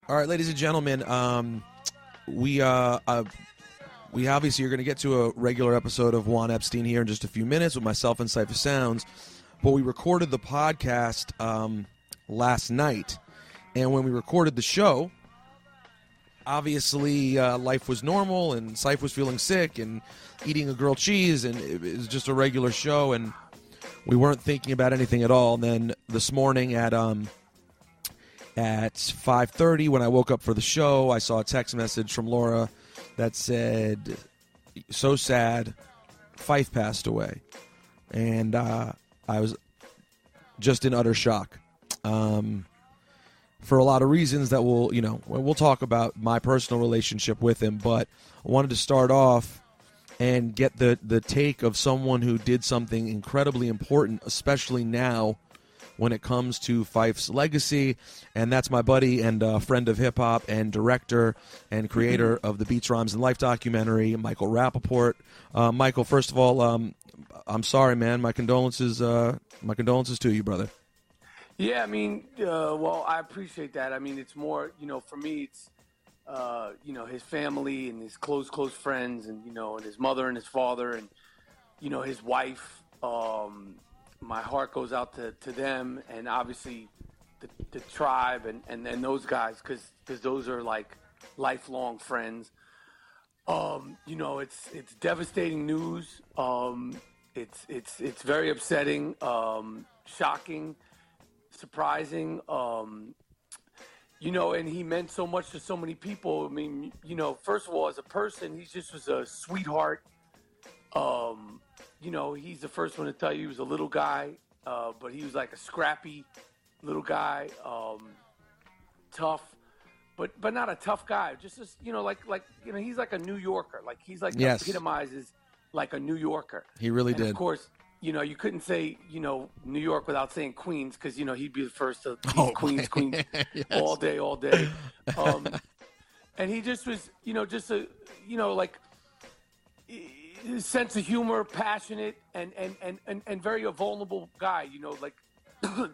All right, ladies and gentlemen, we obviously are going to get to a regular episode of Juan Epstein here in just a few minutes with myself and Cipha Sounds, but we recorded the podcast last night, and when we recorded the show, obviously life was normal, and Cipha was feeling sick and eating a grilled cheese, and it was just a regular show, and we weren't thinking about anything at all. And then this morning at 5:30, when I woke up for the show, I saw a text message from Laura that said, "So sad, Phife passed away," and I was just in utter shock. For a lot of reasons that we'll talk about my personal relationship with him, but I wanted to start off and get the take of someone who did something incredibly important, especially now when it comes to Phife's legacy, and that's my buddy and friend of hip-hop and director and creator of the Beats, Rhymes, and Life documentary, Michael Rappaport. Michael, first of all, I'm sorry, man. My condolences to you, brother. Yeah, I mean, well, I appreciate that. I mean, it's more, for me, it's, his family and his close friends and, and his mother and his father and, his wife. My heart goes out to them and obviously the tribe and those guys because those are like lifelong friends. It's devastating news. It's very upsetting, shocking, surprising. And he meant so much to so many people. I mean, first of all, as a person, he just was a sweetheart. He's the first one to tell you he was a little guy, but he was like a scrappy little guy, tough, but not a tough guy. Just as, he's like a New Yorker. Like he's like yes. Epitomizes like a New Yorker. He really did. Of course, you couldn't say, New York without saying Queens because, he'd be the first to be Queens yes. all day. And he just was, his sense of humor, passionate, and very a vulnerable guy.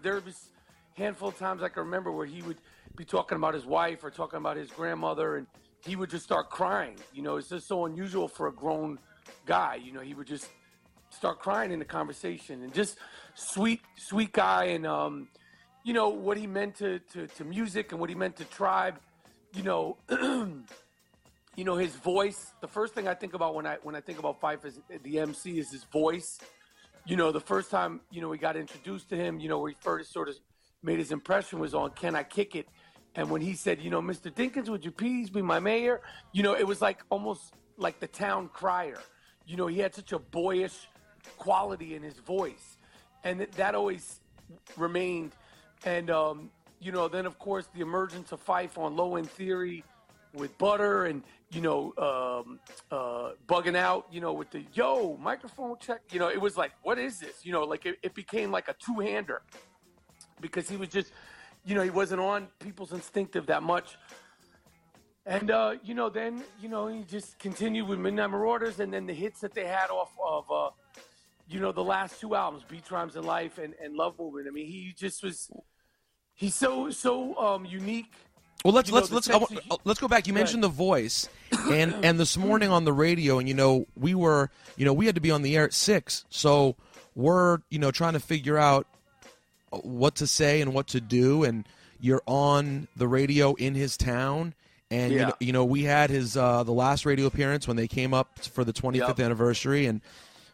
There was a handful of times I can remember where he would be talking about his wife or talking about his grandmother, and he would just start crying. It's just so unusual for a grown guy. He would just start crying in the conversation, and just sweet guy, and what he meant to music and what he meant to tribe. His voice. The first thing I think about when I think about Phife is the MC is his voice. The first time we got introduced to him, where he first sort of made his impression was on "Can I Kick It?" And when he said, "Mr. Dinkins, would you please be my mayor?" It was like almost like the town crier. He had such a boyish quality in his voice, and that always remained. And then of course the emergence of Phife on Low End Theory with Butter and bugging out, with the yo microphone check. It was like, what is this? It became like a two-hander because he was just, he wasn't on People's Instinctive that much. And then he just continued with Midnight Marauders, and then the hits that they had off of the last two albums, Beats, Rhymes, and Life and Love Movement. I mean, he just was. He's so unique. Well, let's go back. You mentioned the voice, and this morning on the radio, and we had to be on the air at 6, so we're trying to figure out what to say and what to do, and you're on the radio in his town, and we had his the last radio appearance when they came up for the 25th anniversary, and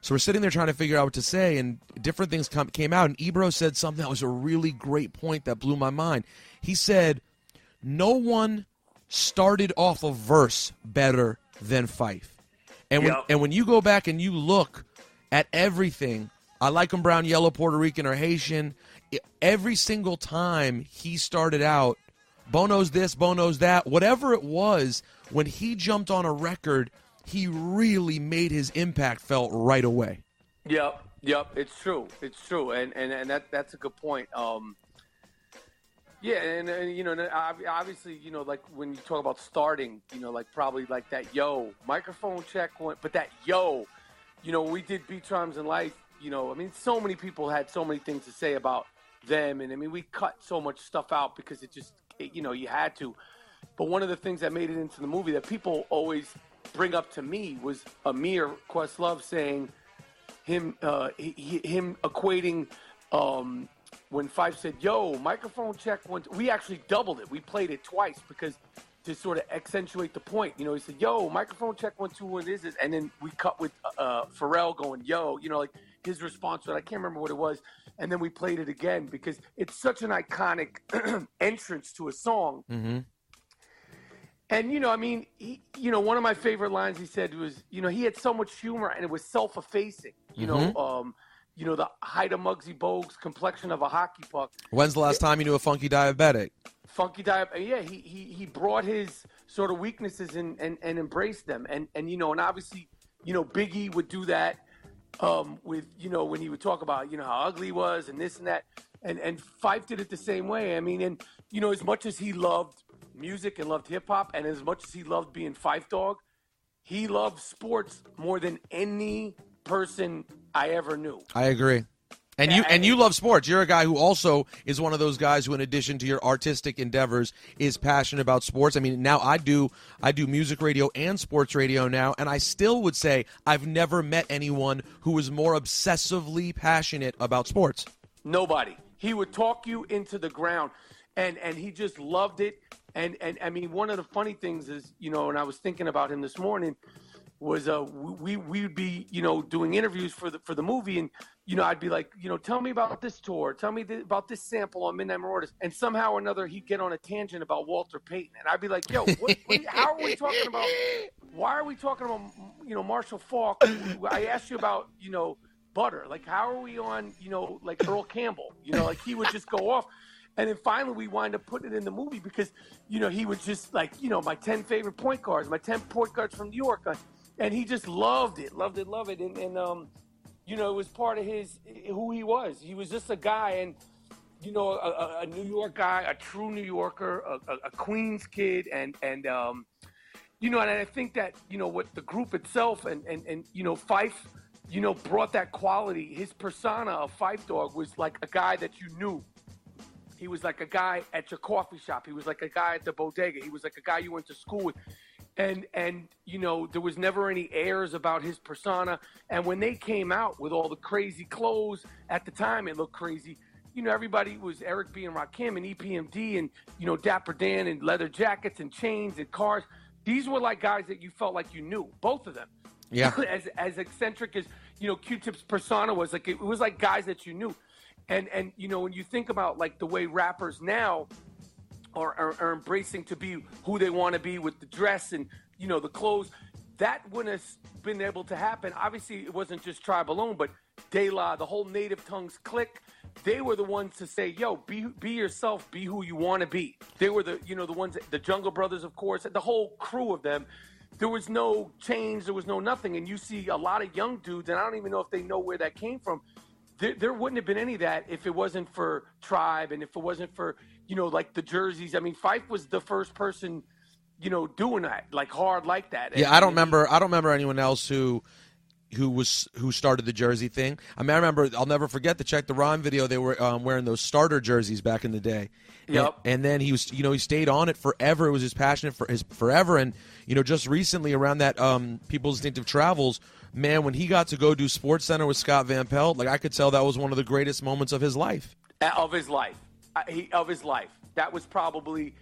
so we're sitting there trying to figure out what to say, and different things came out, and Ebro said something that was a really great point that blew my mind. He said, no one started off a verse better than Phife. And when you go back and you look at everything, I like him brown, yellow, Puerto Rican, or Haitian, every single time he started out, Bono's this, Bono's that, whatever it was, when he jumped on a record, he really made his impact felt right away. Yep, it's true. And that's a good point. Yeah, and obviously, like when you talk about starting, like probably like that yo microphone check went, but that yo, we did Beats, Rhymes, and Life. I mean, so many people had so many things to say about them, and I mean, we cut so much stuff out because it just, you had to. But one of the things that made it into the movie that people always bring up to me was Amir Questlove saying him equating when Phife said, "Yo, microphone check." We actually doubled it. We played it twice because to sort of accentuate the point. You know, he said, "Yo, microphone check 1 2 1 is this?" And then we cut with Pharrell going, "Yo," you know, like his response to it. I can't remember what it was. And then we played it again because it's such an iconic entrance to a song. Mm-hmm. And, you know, I mean, one of my favorite lines he said was, you know, he had so much humor and it was self-effacing. You know, the height of Muggsy Bogues, complexion of a hockey puck. When's the last time you knew a funky diabetic? Yeah, he brought his sort of weaknesses and embraced them. And and obviously, Biggie would do that with, when he would talk about, how ugly he was and this and that. And Phife did it the same way. I mean, and, as much as he loved music and loved hip hop, and as much as he loved being Phife Dawg, he loved sports more than any person I ever knew. I agree. And you love sports. You're a guy who also is one of those guys who, in addition to your artistic endeavors, is passionate about sports. I mean, now I do music radio and sports radio now, and I still would say I've never met anyone who is more obsessively passionate about sports. Nobody. He would talk you into the ground, and he just loved it. And I mean, one of the funny things is, and I was thinking about him this morning, was we would be, doing interviews for the movie, and I'd be like, tell me about this tour, tell me about this sample on Midnight Marauders, and somehow or another he'd get on a tangent about Walter Payton, and I'd be like, yo, how are we talking about? Why are we talking about Marshall Faulk? I asked you about butter, like how are we on like Earl Campbell? Like he would just go off. And then finally we wind up putting it in the movie because, he was just like, my 10 favorite point guards, my 10 point guards from New York. And he just loved it. And it was part of who he was. He was just a guy and, a New York guy, a true New Yorker, a Queens kid. And I think that, what the group itself and Phife, brought that quality. His persona of Phife Dawg was like a guy that you knew. He was like a guy at your coffee shop. He was like a guy at the bodega. He was like a guy you went to school with. And there was never any airs about his persona. And when they came out with all the crazy clothes, at the time it looked crazy. Everybody was Eric B. and Rakim and EPMD and, Dapper Dan and leather jackets and chains and cars. These were like guys that you felt like you knew, both of them. Yeah. As eccentric as, Q-Tip's persona was, like it was like guys that you knew. And when you think about like the way rappers now are embracing to be who they want to be with the dress and, the clothes, that wouldn't have been able to happen. Obviously, it wasn't just Tribe alone, but De La, the whole Native Tongues clique, they were the ones to say, yo, be yourself, be who you want to be. They were the ones, the Jungle Brothers, of course, the whole crew of them. There was no change, there was no nothing. And you see a lot of young dudes, and I don't even know if they know where that came from. There wouldn't have been any of that if it wasn't for Tribe and if it wasn't for, like the jerseys. I mean, Phife was the first person, doing that, like hard like that. Yeah, I don't remember anyone else who started the jersey thing. I mean, I'll never forget the Check the Rhyme video. They were wearing those starter jerseys back in the day. Yep. And then he was, he stayed on it forever. It was his passion for his forever. And, just recently around that People's Instinctive Travels, man, when he got to go do Sports Center with Scott Van Pelt, like I could tell that was one of the greatest moments of his life. Of his life. That was probably,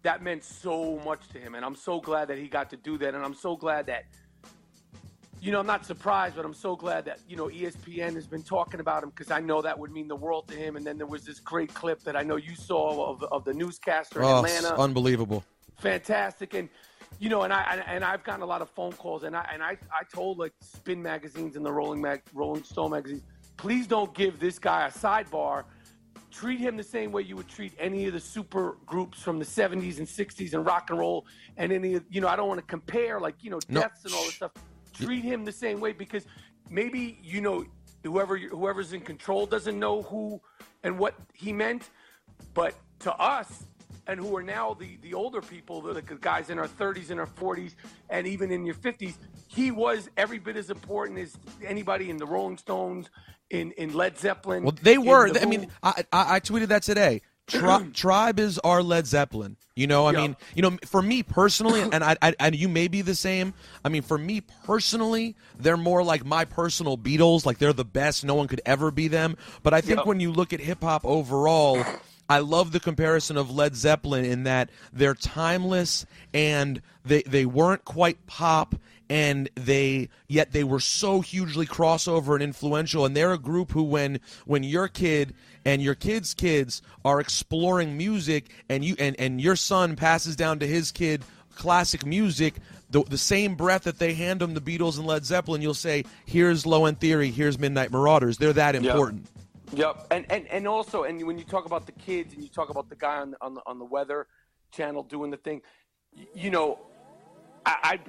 that meant so much to him. And I'm so glad that he got to do that. And I'm so glad that, I'm not surprised, but I'm so glad that, ESPN has been talking about him because I know that would mean the world to him. And then there was this great clip that I know you saw of the newscaster in Atlanta. Unbelievable. Fantastic. And, and I've gotten a lot of phone calls, and I told like Spin magazines and the Rolling Stone magazines, please don't give this guy a sidebar. Treat him the same way you would treat any of the super groups from the 70s and 60s and rock and roll, and any of, I don't want to compare like deaths and all this stuff. Treat him the same way because maybe whoever's in control doesn't know who and what he meant, but to us, and who are now the older people, the guys in our 30s and our 40s, and even in your 50s, he was every bit as important as anybody in the Rolling Stones, in Led Zeppelin. Well, they were. I mean, I tweeted that today. Tribe is our Led Zeppelin. You know, I mean, you know, for me personally, and I you may be the same. I mean, for me personally, they're more like my personal Beatles. Like, they're the best. No one could ever be them. But I think when you look at hip hop overall, I love the comparison of Led Zeppelin in that they're timeless and they weren't quite pop, and yet they were so hugely crossover and influential. And they're a group who, when your kid and your kids' kids are exploring music, and your son passes down to his kid classic music, the same breath that they hand them the Beatles and Led Zeppelin, you'll say, here's Low End Theory, here's Midnight Marauders. They're that important. Yep, and also, and when you talk about the kids and you talk about the guy on the Weather Channel doing the thing, you know, I'd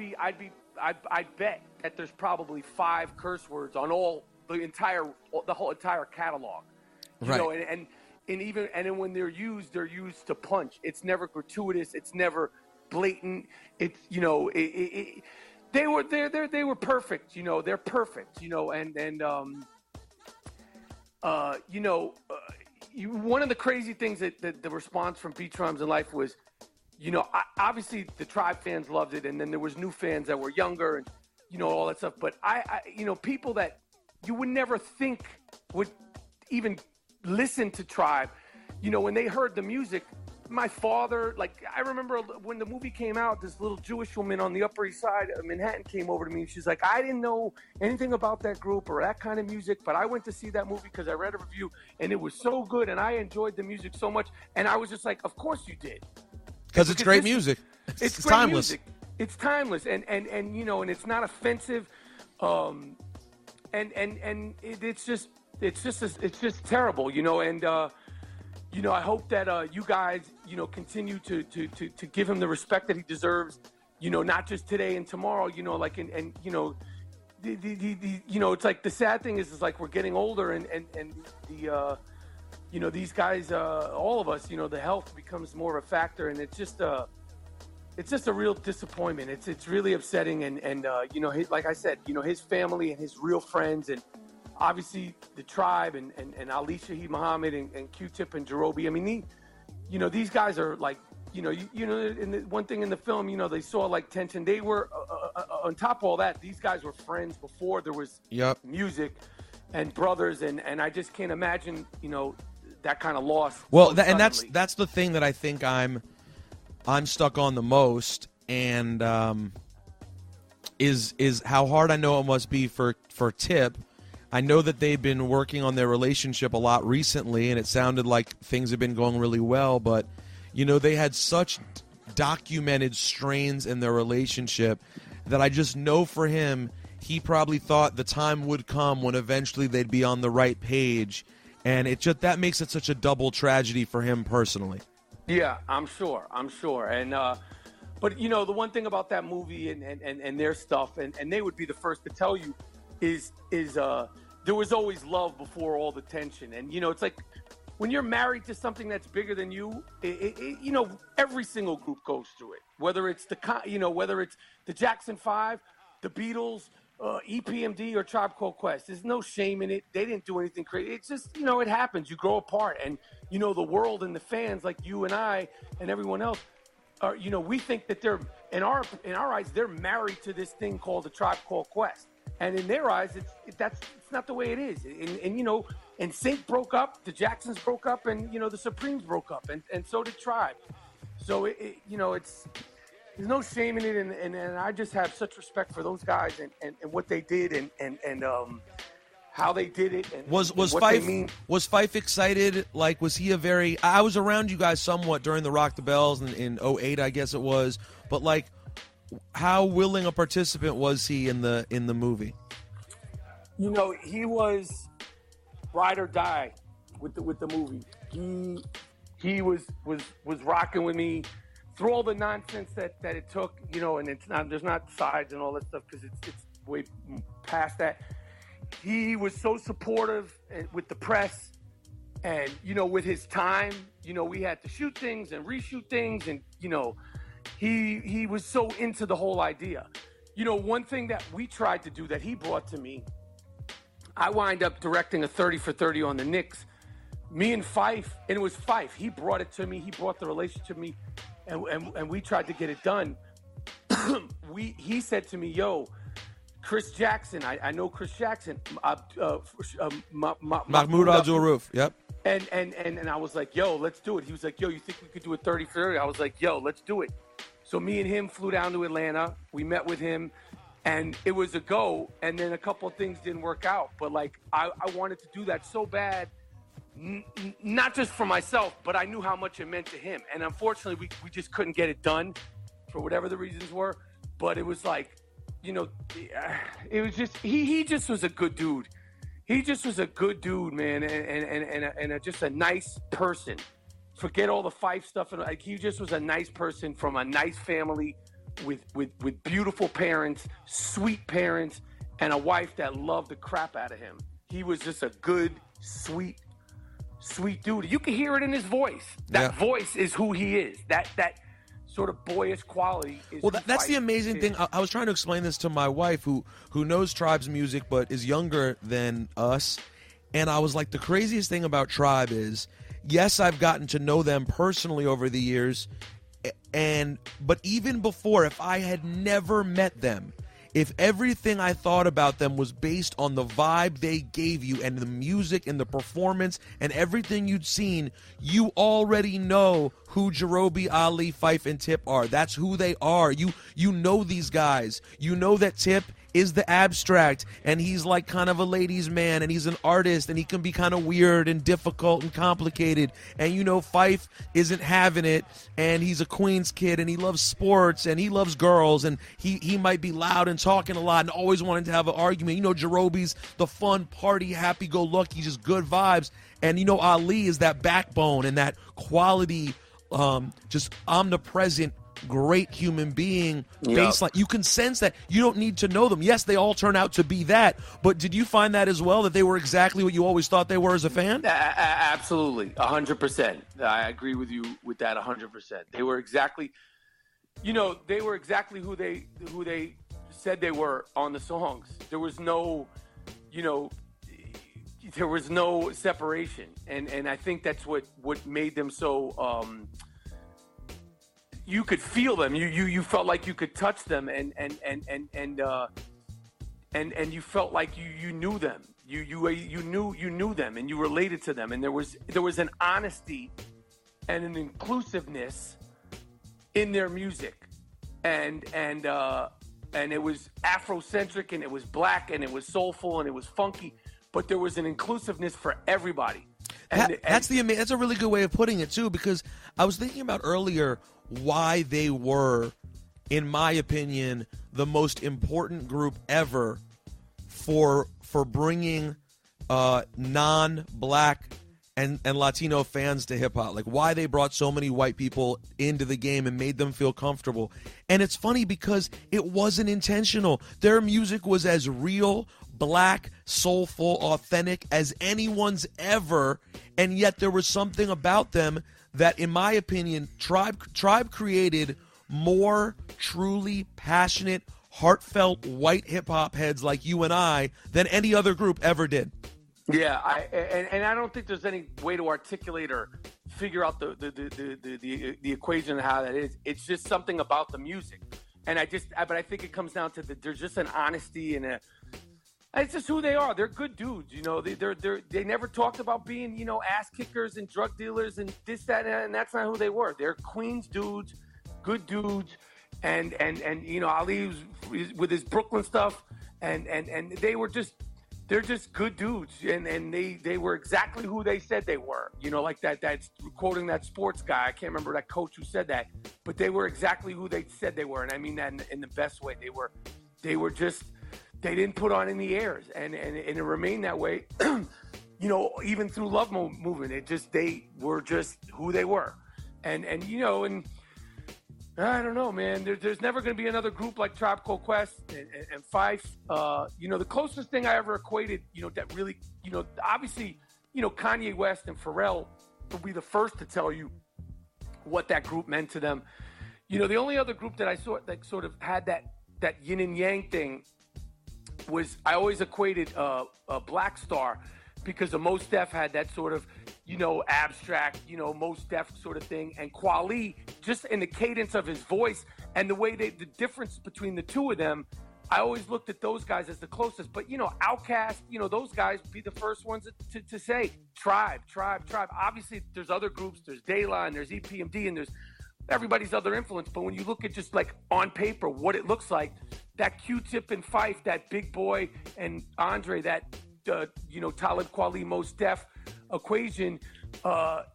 bet that there's probably 5 curse words on the whole entire catalog. You know, and even when they're used to punch. It's never gratuitous. It's never blatant. It's, you know, they were perfect. You know, they're perfect. You know, you know, one of the crazy things that the response from Beat Drums and Life was, you know, obviously the Tribe fans loved it, and then there was new fans that were younger, and, you know, all that stuff. But I you know, people that you would never think would even listen to Tribe, you know, when they heard the music. My father, like, I remember when the movie came out, this little Jewish woman on the Upper East Side of Manhattan came over to me, and she's like, I didn't know anything about that group or that kind of music, but I went to see that movie because I read a review, and it was so good, and I enjoyed the music so much. And I was just like, of course you did. Because it's great music. It's great timeless. Music. It's timeless, and you know, and it's not offensive, and it's just terrible, you know. And you know, I hope that you guys, you know, continue to give him the respect that he deserves, you know, not just today and tomorrow, you know, like, and you know, the you know, it's like the sad thing is like we're getting older, and the you know, these guys, all of us, you know, the health becomes more of a factor, and it's just a real disappointment. It's really upsetting, and you know, like I said, you know, his family and his real friends, and obviously the Tribe and Ali Shaheed Muhammad and Q-Tip and Jarobi. I mean, you know, these guys are like, you know, in the one thing in the film, you know, they saw like tension. They were on top of all that. These guys were friends before there was music, and brothers, and I just can't imagine, you know, that kind of loss. Well, and that's the thing that I think I'm stuck on the most, and is how hard I know it must be for Tip. I know that they've been working on their relationship a lot recently, and it sounded like things have been going really well, but, you know, they had such documented strains in their relationship that I just know for him, he probably thought the time would come when eventually they'd be on the right page, and that makes it such a double tragedy for him personally. Yeah, I'm sure. And but, you know, the one thing about that movie and their stuff, and they would be the first to tell you, is there was always love before all the tension. And, you know, it's like when you're married to something that's bigger than you, you know, every single group goes through it, whether it's the Jackson 5, the Beatles, EPMD, or Tribe Called Quest. There's no shame in it. They didn't do anything crazy. It's just, you know, it happens. You grow apart, and, you know, the world and the fans like you and I and everyone else are, you know, we think that they're, in our eyes, they're married to this thing called the Tribe Called Quest. And in their eyes, it's not the way it is. And you know, and Sync broke up, the Jacksons broke up, and, you know, the Supremes broke up, and so did Tribe. So you know, there's no shame in it, and I just have such respect for those guys and what they did and how they did it. And was Phife excited? Like, was he I was around you guys somewhat during the Rock the Bells in 2008, I guess it was, but like, how willing a participant was he in the movie? You know, he was ride or die with the movie. He was rocking with me through all the nonsense that it took, you know, and there's not sides and all that stuff, because it's way past that. He was so supportive with the press, and, you know, with his time, you know, we had to shoot things and reshoot things, and, you know, he was so into the whole idea. You know, one thing that we tried to do that he brought to me, I wind up directing a 30 for 30 on the Knicks me and Phife, and it was Phife. He brought it to me. He brought the relationship to me, and we tried to get it done. He said to me, "Yo, Chris Jackson. I know Chris Jackson. Mahmoud Abdul-Rauf. Yep. And I was like, yo, let's do it. He was like, yo, you think we could do it 30-30? I was like, yo, let's do it. So me and him flew down to Atlanta. We met with him, and it was a go. And then a couple of things didn't work out. But, like, I wanted to do that so bad, not just for myself, but I knew how much it meant to him. And unfortunately, we just couldn't get it done for whatever the reasons were. But it was like, you know, it was just, he just was a good dude. He just was a good dude, man, and just a nice person. Forget all the Phife stuff, and like, he just was a nice person from a nice family, with beautiful parents, sweet parents, and a wife that loved the crap out of him. He was just a good, sweet dude. You can hear it in his voice. That voice is who he is. That sort of boyish quality is. Well, that's the amazing thing. I was trying to explain this to my wife, who knows Tribe's music but is younger than us, and I was like, the craziest thing about Tribe is, yes, I've gotten to know them personally over the years, but even before, if I had never met them, if everything I thought about them was based on the vibe they gave you and the music and the performance and everything you'd seen, you already know who Jarobi, Ali, Phife, and Tip are. That's who they are. You know these guys. You know that Tip is the abstract, and he's like kind of a ladies' man, and he's an artist, and he can be kind of weird and difficult and complicated. And you know Phife isn't having it, and he's a Queens kid, and he loves sports, and he loves girls, and he might be loud and talking a lot and always wanting to have an argument. You know Jarobi's the fun, party, happy-go-lucky, just good vibes. And you know Ali is that backbone and that quality, just omnipresent, great human being baseline. You can sense that. You don't need to know them. Yes, they all turn out to be that, but did you find that as well, that they were exactly what you always thought they were as a fan? Absolutely, 100%. I agree with you with that 100%. They were exactly, they were exactly who they said they were on the songs. There was no, there was no separation, and I think that's what made them so. You could feel them. You felt like you could touch them, and you felt like you knew them. You knew them, and you related to them. And there was an honesty and an inclusiveness in their music, and it was Afrocentric, and it was black, and it was soulful, and it was funky, but there was an inclusiveness for everybody. That's a really good way of putting it too, because I was thinking about earlier why they were, in my opinion, the most important group ever for bringing non-black and Latino fans to hip-hop. Like, why they brought so many white people into the game and made them feel comfortable. And it's funny because it wasn't intentional. Their music was as real, black, soulful, authentic as anyone's ever, and yet there was something about them that, in my opinion, Tribe created more truly passionate, heartfelt white hip-hop heads like you and I than any other group ever did. Yeah, and I don't think there's any way to articulate or figure out the equation of how that is. It's just something about the music, and but I think it comes down to there's just an honesty and it's just who they are. They're good dudes, They never talked about being, ass kickers and drug dealers and this, that, and that's not who they were. They're Queens dudes, good dudes, and Ali was with his Brooklyn stuff, and they're just good dudes, and they were exactly who they said they were. Like that's quoting that sports guy. I can't remember that coach who said that, but they were exactly who they said they were, and I mean that in the best way. They were just. They didn't put on any airs, and it remained that way, even through Love Movement. They were just who they were, and I don't know, man. There's never going to be another group like Tribe Called Quest and Phife. The closest thing I ever equated, that really, obviously, Kanye West and Pharrell will be the first to tell you what that group meant to them. The only other group that I saw that sort of had that yin and yang thing was, I always equated Black Star, because the Mos Def had that sort of, abstract, Mos Def sort of thing. And Kweli, just in the cadence of his voice and the way the difference between the two of them, I always looked at those guys as the closest. But, Outkast, those guys be the first ones to say Tribe. Obviously, there's other groups. There's Dayline, there's EPMD, and there's everybody's other influence. But when you look at just like on paper what it looks like, that Q-Tip and Phife, that Big Boy and Andre, that Talib Kweli Mos Def equation,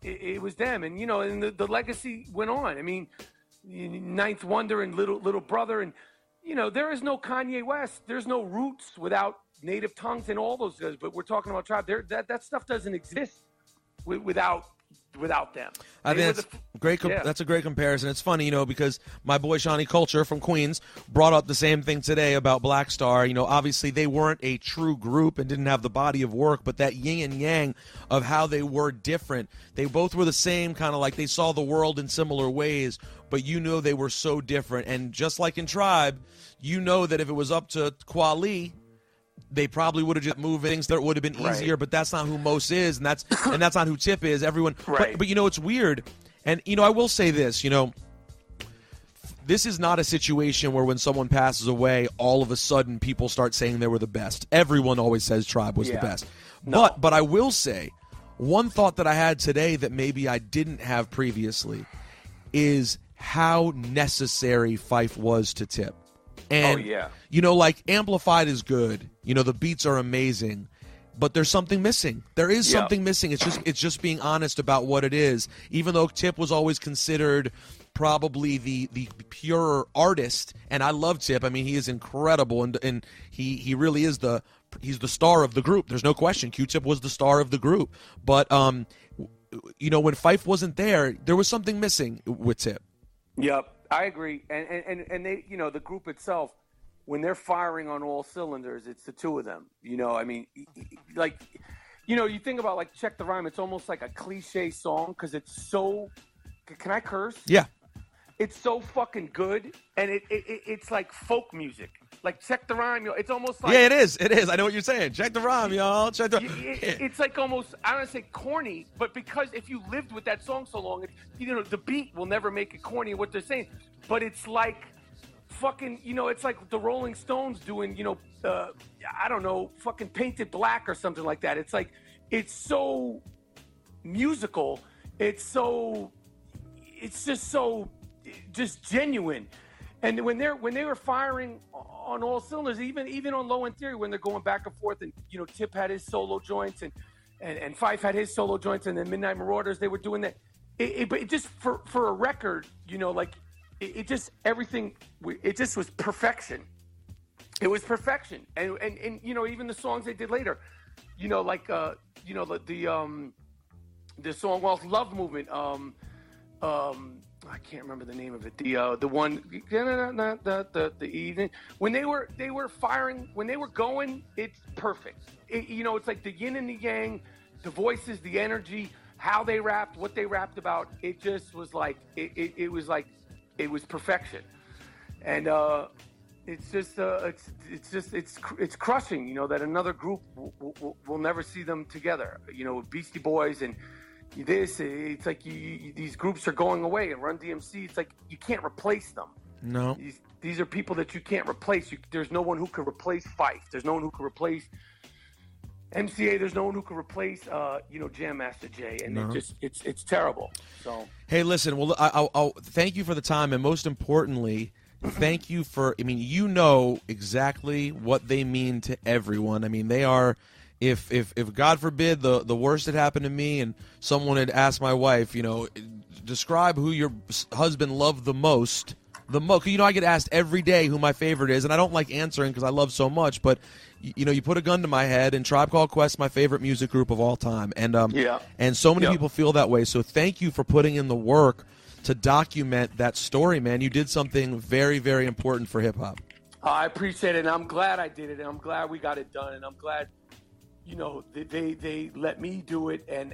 it was them. And and the legacy went on. I mean, Ninth Wonder and Little Brother, and there is no Kanye West, there's no Roots without Native Tongues and all those guys. But we're talking about Tribe. That stuff doesn't exist without them. I think that's great. That's a great comparison. It's funny, because my boy Shawnee Culture from Queens brought up the same thing today about Black Star. Obviously they weren't a true group and didn't have the body of work, but that yin and yang of how they were different. They both were the same, kind of like they saw the world in similar ways, but they were so different. And just like in Tribe, that if it was up to Kweli, they probably would have just moved things that would have been easier, but that's not who Mos is, and that's not who Tip is. Everyone, right. But it's weird, and I will say this, this is not a situation where when someone passes away, all of a sudden people start saying they were the best. Everyone always says Tribe was the best, but I will say one thought that I had today that maybe I didn't have previously is how necessary Phife was to Tip. And, like Amplified is good. The beats are amazing, but there's something missing. There is something missing. It's just being honest about what it is. Even though Tip was always considered probably the pure artist, and I love Tip. I mean, he is incredible, and he really is he's the star of the group. There's no question. Q-Tip was the star of the group. But when Phife wasn't there was something missing with Tip. Yep. I agree, and they, the group itself, when they're firing on all cylinders, it's the two of them. I mean, like, you think about like Check the Rhyme. It's almost like a cliche song because it's so. Can I curse? Yeah. It's so fucking good, and it's like folk music. Like Check the Rhyme, it's almost like it is. I know what you're saying. Check the rhyme, y'all. It's like almost, I don't want to say corny, but because if you lived with that song so long, the beat will never make it corny what they're saying. But it's like fucking, it's like the Rolling Stones doing, I don't know, fucking Painted Black or something like that. It's like it's so musical. It's just genuine. And when they were firing on all cylinders, even on Low End Theory, when they're going back and forth, and Tip had his solo joints, and Phife had his solo joints, and then Midnight Marauders, they were doing that. But it just for a record, it just everything. It just was perfection. It was perfection, and even the songs they did later, like the song off Love Movement. I can't remember the name of it. The one the evening when they were firing, when they were going, it's perfect. It's like the yin and the yang, the voices, the energy, how they rapped, what they rapped about. It just was like it was perfection, and it's crushing. That another group will never see them together. Beastie Boys and. It's like these groups are going away, and Run DMC, it's like you can't replace them. No. These are people that you can't replace. There's no one who could replace Phife. There's no one who could replace MCA. There's no one who could replace, Jam Master Jay. And it's terrible. So. Hey, listen, well, I'll thank you for the time, and most importantly, thank you for, exactly what they mean to everyone. I mean, they are... If God forbid the worst had happened to me and someone had asked my wife, describe who your husband loved the most. I get asked every day who my favorite is, and I don't like answering because I love so much. But you put a gun to my head, and Tribe Called Quest, my favorite music group of all time, and so many people feel that way. So thank you for putting in the work to document that story, man. You did something very, very important for hip hop. I appreciate it, and I'm glad I did it, and I'm glad we got it done, and I'm glad. They let me do it, and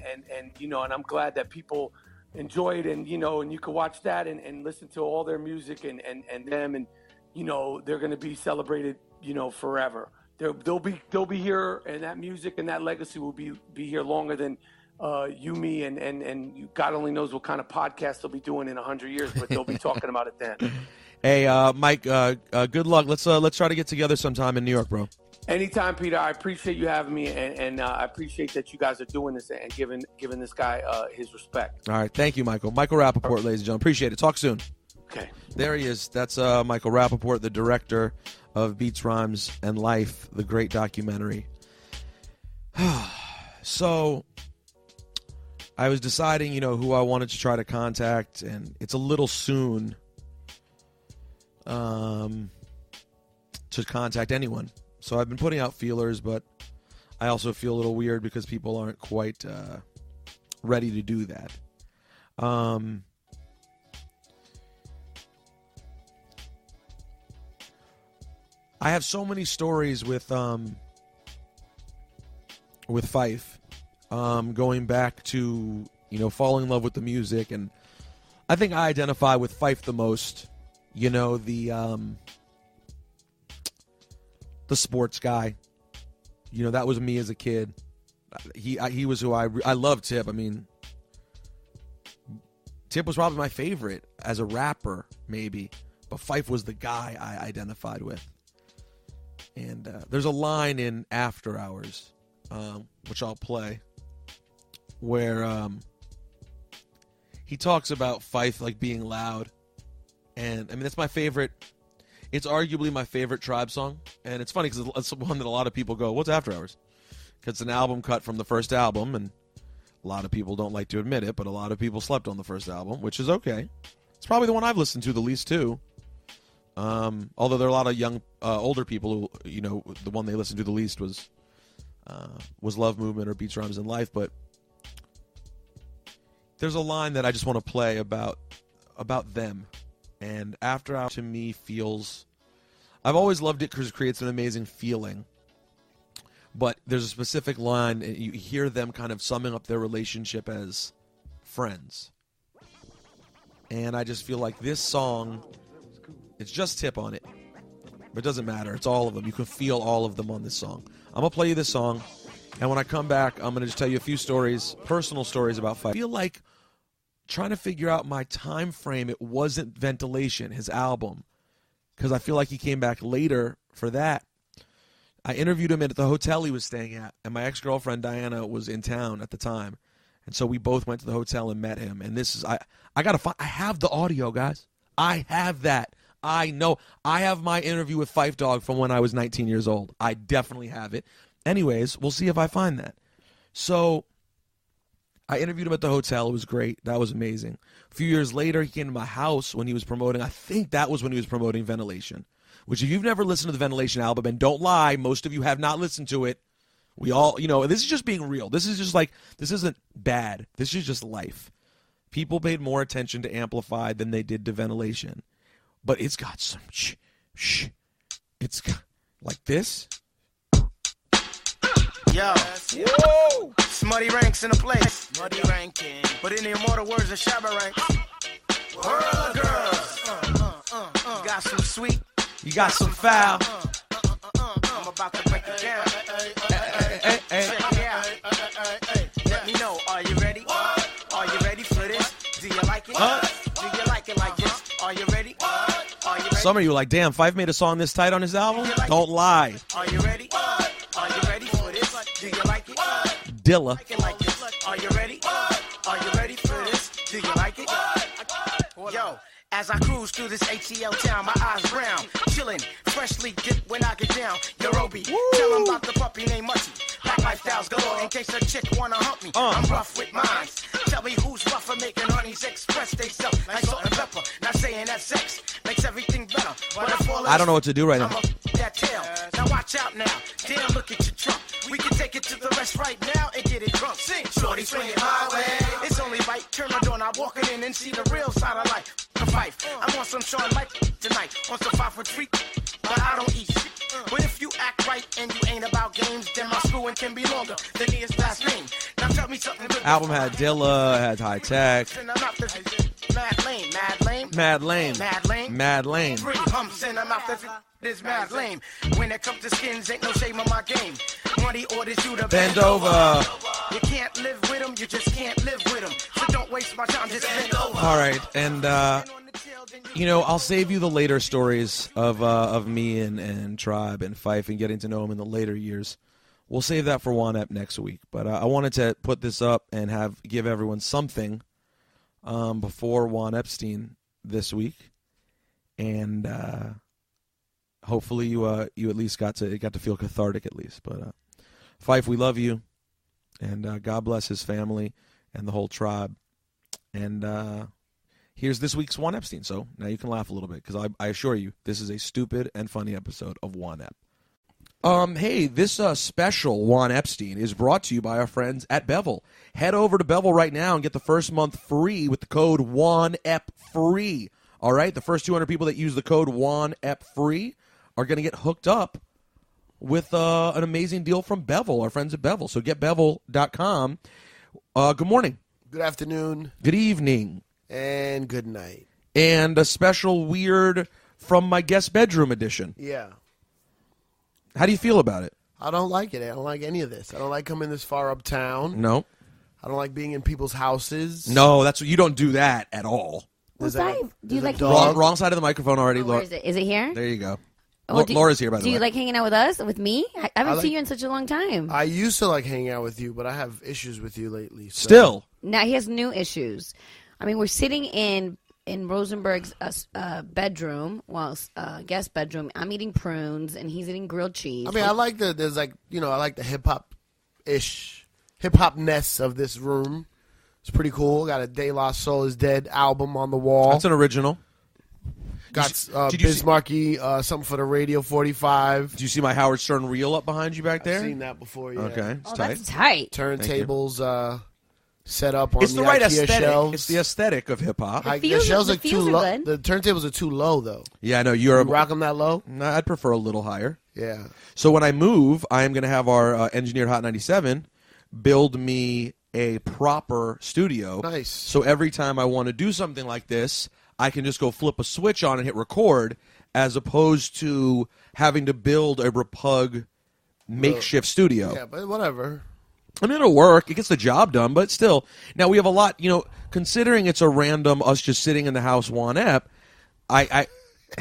I'm glad that people enjoy it, and you can watch that and listen to all their music and them, and they're going to be celebrated, forever. they'll be here, and that music and that legacy will be here longer than you, me, and God only knows what kind of podcast they'll be doing in 100 years, but they'll be talking about it then. Hey, Mike, good luck. Let's try to get together sometime in New York, bro. Anytime, Peter. I appreciate you having me, and I appreciate that you guys are doing this and giving this guy his respect. All right. Thank you, Michael. Michael Rappaport, ladies and gentlemen. Appreciate it. Talk soon. Okay. There he is. That's Michael Rappaport, the director of Beats, Rhymes, and Life, the great documentary. So I was deciding, who I wanted to try to contact, and it's a little soon to contact anyone. So I've been putting out feelers, but I also feel a little weird because people aren't quite ready to do that. I have so many stories with Phife, going back to, falling in love with the music, and I think I identify with Phife the most. The sports guy. That was me as a kid. He was who I loved Tip. I mean, Tip was probably my favorite as a rapper, maybe, but Phife was the guy I identified with. And there's a line in After Hours, which I'll play, where he talks about Phife like being loud. And I mean, that's my favorite. It's arguably my favorite Tribe song. And it's funny because it's one that a lot of people go, what's After Hours? Because it's an album cut from the first album. And a lot of people don't like to admit it, but a lot of people slept on the first album, which is okay. It's probably the one I've listened to the least too. Although there are a lot of young, older people who, the one they listened to the least was Love Movement or Beats, Rhymes, and Life. But there's a line that I just want to play about them. And After Hours to me feels, I've always loved it because it creates an amazing feeling. But there's a specific line, and you hear them kind of summing up their relationship as friends. And I just feel like this song, it's just Tip on it. But it doesn't matter. It's all of them. You can feel all of them on this song. I'm going to play you this song. And when I come back, I'm going to just tell you a few stories, personal stories about Phife. I feel like trying to figure out my time frame, it wasn't Ventilation, his album. Because I feel like he came back later for that. I interviewed him at the hotel he was staying at. And my ex-girlfriend, Diana, was in town at the time. And so we both went to the hotel and met him. And this is, I have the audio, guys. I have that. I know. I have my interview with Phife Dawg from when I was 19 years old. I definitely have it. Anyways, we'll see if I find that. So I interviewed him at the hotel. It was great. That was amazing. A few years later, he came to my house when he was promoting, I think that was when he was promoting Ventilation, which if you've never listened to the Ventilation album, and don't lie, most of you have not listened to it. We all, this is just being real. This is just like, this isn't bad. This is just life. People paid more attention to Amplified than they did to Ventilation. But it's got some it's got, like this. Yo, woo! Smutty ranks in the place. Smutty ranking. But in the immortal words of Shabba Ranks, world of girls. You got some sweet. You got some foul. I'm about to break it down. Check it out. Let me know. Are you ready? Are you ready for this? Do you like it? Do you like it like this? Are you ready? Are you ready? Some of you are like, damn, Phife made a song this tight on his album? Don't lie. Are you ready? Are you ready for this? Do you like it? Dilla. Are you ready? Are you ready for this? Do you like it? Yo, as I cruise through this ATL town, my eyes brown, chillin', freshly dipped when I get down. Yorubi, tell 'em about the puppy named Mutty. Black lifestyles galore in case a chick wanna hump me. I'm rough with mines. Tell me who's rougher making honeys express they self like salt and pepper. Not saying that sex makes everything better, but if all I don't know what to do right now. That tail. Now watch out now. Damn, look at your trunk. We can take it to the rest right now and get it drunk. Sing, shorty, swing it my way. It's only right. Turn my door, now walking in and see the real side of life. The Phife. I'm on some Sean Life tonight. On some 5 foot freak, but I don't eat shit. But if you act right and you ain't about games, then my screwing can be longer than his last name. Now tell me something good. Album had Dilla, had High Tech. Mad lame, mad lame. Mad lame. Mad lame. Mad lame. 3 humps in her mouth, this mad lame. When it comes to skins, ain't no shame on my game. Money orders you to Bend over. You can't live with them, you just can't live with them. So don't waste my time, just bend over. All right, and I'll save you the later stories of me and Tribe and Phife and getting to know him in the later years. We'll save that for Juan Ep next week. But I wanted to put this up and give everyone something before Juan Epstein this week, and hopefully you at least got to feel cathartic at least. But Phife, we love you, and God bless his family and the whole tribe. And here's this week's Juan Epstein. So now you can laugh a little bit because I assure you this is a stupid and funny episode of Juan Ep. Hey, this special Juan Epstein is brought to you by our friends at Bevel. Head over to Bevel right now and get the first month free with the code JuanEpFree. All right, the first 200 people that use the code JuanEpFree are going to get hooked up with an amazing deal from Bevel, our friends at Bevel. So get Bevel.com. Good morning. Good afternoon. Good evening. And good night. And a special weird from my guest bedroom edition. Yeah. How do you feel about it? I don't like it. I don't like any of this. I don't like coming this far uptown. No. I don't like being in people's houses. No, you don't do that at all. Well, Phife, do you like wrong side of the microphone already? Where is it? Is it here? There you go. Oh, Laura's here, by the way. Do you like hanging out with us? With me? I haven't seen you in such a long time. I used to like hanging out with you, but I have issues with you lately. So. Still? Now he has new issues. I mean, we're sitting in Rosenberg's bedroom, guest bedroom. I'm eating prunes, and he's eating grilled cheese. I mean, I like the hip-hop-ness of this room. It's pretty cool. Got a De La Soul is Dead album on the wall. That's an original. Got Bismarcky, something for the Radio 45. Do you see my Howard Stern reel up behind you back there? I've seen that before, yeah. Okay, it's tight. That's tight. Turntables set up on it's the right IKEA aesthetic. shelves. It's the aesthetic of hip-hop. The shelves are too low. The turntables are too low, though. Yeah, I know. You rock them that low? No, I'd prefer a little higher. Yeah. So when I move, I am going to have our engineer Hot 97 build me a proper studio. Nice. So every time I want to do something like this, I can just go flip a switch on and hit record, as opposed to having to build a repug makeshift studio. Yeah, but whatever. I mean, it'll work. It gets the job done, but still. Now, we have a lot, considering it's a random us just sitting in the house Juan Ep, I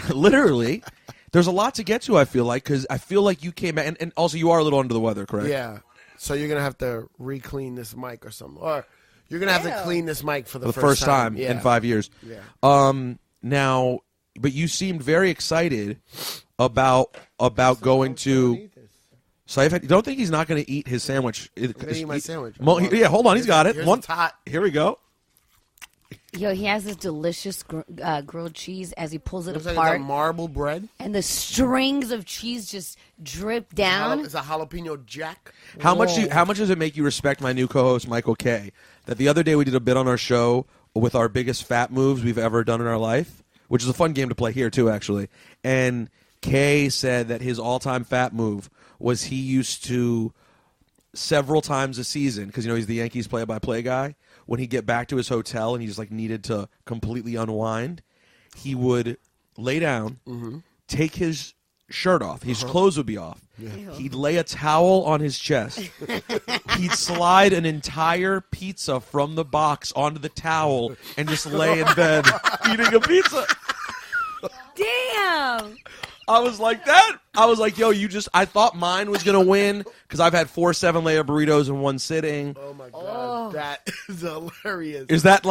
literally, there's a lot to get to, I feel like, because I feel like you came back, and also you are a little under the weather, correct? Yeah. So you're going to have to re-clean this mic or something. Or you're going to have to clean this mic for the first time in 5 years. Yeah. Now, but you seemed very excited about going to... So I don't think he's not going to eat his sandwich. I'm going to eat my sandwich. Yeah, hold on. He's got it. Here we go. Yo, he has this delicious grilled cheese as he pulls it Looks apart. Like it's like marble bread. And the strings of cheese just drip down. It's a jalapeno jack. How much does it make you respect my new co-host, Michael K? That the other day we did a bit on our show with our biggest fat moves we've ever done in our life, which is a fun game to play here too, actually. And Kay said that his all-time fat move was he used to, several times a season, because he's the Yankees play-by-play guy, when he'd get back to his hotel and he just needed to completely unwind, he would lay down, take his shirt off. His clothes would be off. Yeah. He'd lay a towel on his chest. He'd slide an entire pizza from the box onto the towel and just lay in bed eating a pizza. Damn. I was like that. I was like, yo, I thought mine was going to win because I've had 4 7-layer burritos in one sitting. Oh, my God. That is hilarious. Is that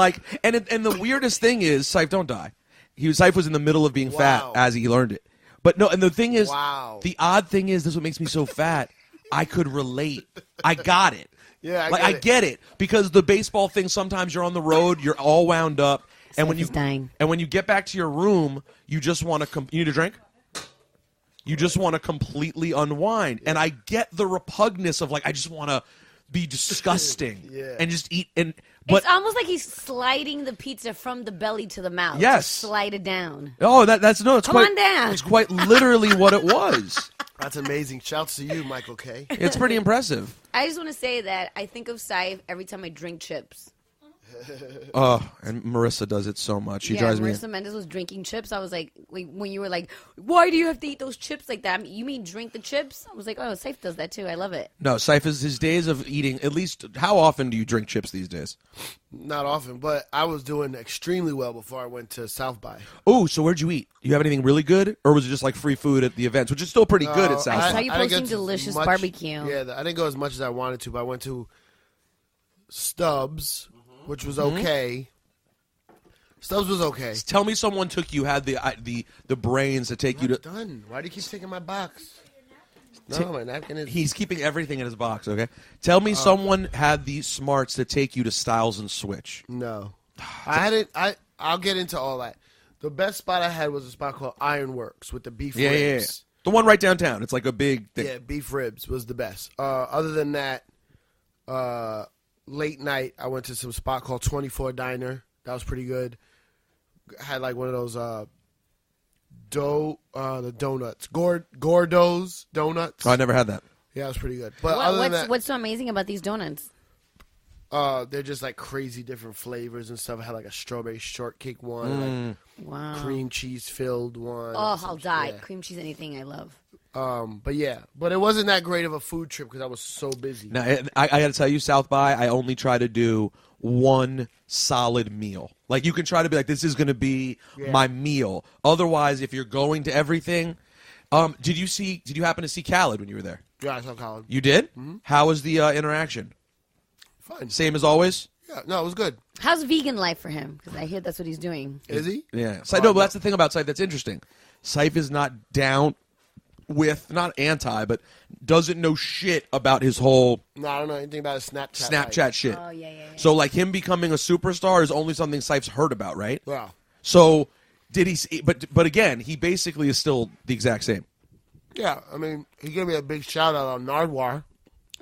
and the weirdest thing is, Ciph, don't die. Ciph was in the middle of being fat as he learned it. But no, and the thing is, the odd thing is, this is what makes me so fat. I could relate. I got it. Yeah, I get it. Because the baseball thing, sometimes you're on the road, you're all wound up. And when you get back to your room, you just want to, you need a drink? You just want to completely unwind. And I get the repugnance of I just want to be disgusting and just eat. But it's almost like he's sliding the pizza from the belly to the mouth. Yes. Just slide it down. Oh, it's Come quite, on down. It's quite literally what it was. That's amazing. Shouts to you, Michael K. It's pretty impressive. I just want to say that I think of Ciph every time I drink chips. And Marissa does it so much. She drives Marissa Mendez was drinking chips. I was like, when you were like, why do you have to eat those chips like that? I mean, you mean drink the chips? I was like, oh, Ciph does that too. I love it. No, Ciph is his days of eating. At least, how often do you drink chips these days? Not often, but I was doing extremely well before I went to South by. Oh, so where'd you eat? You have anything really good, or was it just like free food at the events, which is still pretty good at South I by? saw you posting delicious barbecue. Yeah, I didn't go as much as I wanted to, but I went to Stubbs, which was okay. Stubbs was okay. Tell me someone had the brains to take you to. Done. Why do you keep taking my box? No, my napkin is. He's keeping everything in his box. Okay. Tell me someone had the smarts to take you to Styles and Switch. No, I hadn't. I'll get into all that. The best spot I had was a spot called Ironworks with the beef ribs. Yeah. The one right downtown. It's like a big thing. Yeah, beef ribs was the best. Other than that, late night I went to some spot called 24 Diner. That was pretty good. Had like one of those the donuts, Gordo's donuts. Oh, I never had that. Yeah, it was pretty good. But other than that, what's so amazing about these donuts? they're just like crazy different flavors and stuff. I had like a strawberry shortcake one, like cream cheese filled one. Oh, I'll die. Yeah. Cream cheese, anything I love. But it wasn't that great of a food trip because I was so busy. Now, I got to tell you, South by, I only try to do one solid meal. Like, you can try to be like, this is going to be my meal. Otherwise, if you're going to everything, did you happen to see Khaled when you were there? Yeah, I saw Khaled. You did? Mm-hmm. How was the interaction? Fine. Same as always? Yeah, no, it was good. How's vegan life for him? Because I hear that's what he's doing. Is he? Yeah. No, but that's the thing about Ciph that's interesting. Ciph is not down with, not anti, but doesn't know shit about his whole No, I don't know anything about his Snapchat shit. Oh, yeah. So, like, him becoming a superstar is only something Ciph's heard about, right? Yeah. So, did he? But again, he basically is still the exact same. Yeah, I mean, he gave me a big shout out on Nardwar.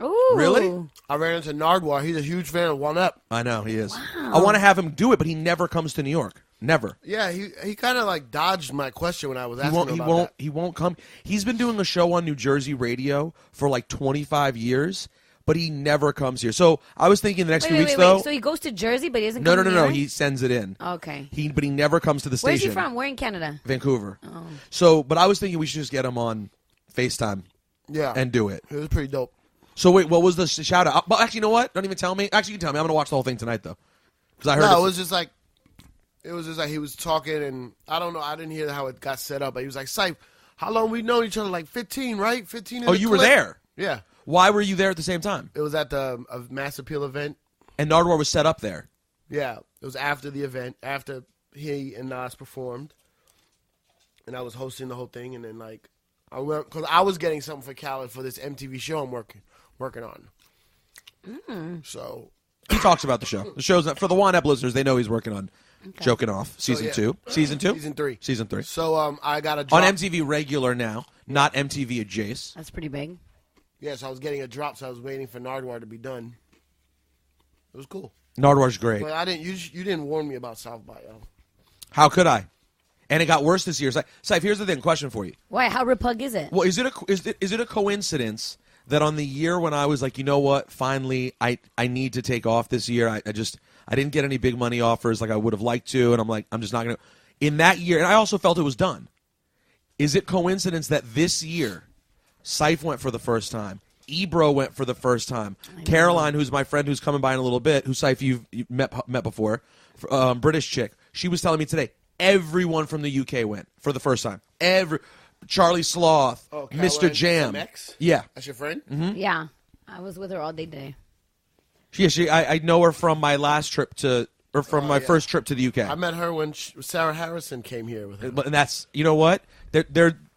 Ooh. Really? I ran into Nardwar. He's a huge fan of One Up. I know, he is. Wow. I want to have him do it, but he never comes to New York. Never. Yeah, he kind of like dodged my question when I was asking him about that. He won't come. He's been doing a show on New Jersey radio for like 25 years, but he never comes here. So I was thinking the next few weeks, though. So he goes to Jersey, but he doesn't come No. here? He sends it in. Okay. But he never comes to the station. Where's he from? Where in Canada? Vancouver. Oh. So, but I was thinking we should just get him on FaceTime. Yeah. And do it. It was pretty dope. So wait, what was the shout out? But actually, you know what? Don't even tell me. Actually, you can tell me. I'm gonna watch the whole thing tonight, though, because I heard. No, it was just like he was talking, and I don't know. I didn't hear how it got set up, but he was like, "Ciph, how long we known each other? Like 15, right? 15." Oh, you were there. Yeah. Why were you there at the same time? It was at the Mass Appeal event. And Nardwar was set up there. Yeah, it was after the event, after he and Nas performed, and I was hosting the whole thing, and then like I went because I was getting something for Khaled for this MTV show I'm working on. So He talks about the show. The show's not, for the Juan Ep listeners. They know he's working on Joking Off season 2, season 2, season 3. three. So I got a drop on MTV regular now, not MTV adjacent. That's pretty big. Yeah, so I was getting a drop, so I was waiting for Nardwar to be done. It was cool. Nardwar's great. But I didn't. You didn't warn me about South by, yo. How could I? And it got worse this year. Ciph, here's the thing. Question for you. Why? How repug is it? Well, is it a coincidence that on the year when I was like, you know what, finally, I need to take off this year. I didn't get any big money offers like I would have liked to, and I'm like, I'm just not going to. In that year, and I also felt it was done. Is it coincidence that this year, Ciph went for the first time, Ebro went for the first time, Caroline, who's my friend who's coming by in a little bit, who Ciph you've met before, British chick, she was telling me today, everyone from the UK went for the first time. Charlie Sloth, Mr. Jam. Yeah. That's your friend? Mm-hmm. Yeah. I was with her all day today. I know her from my last trip from my first trip to the UK. I met her when Sarah Harrison came here with her. And that's, you know what?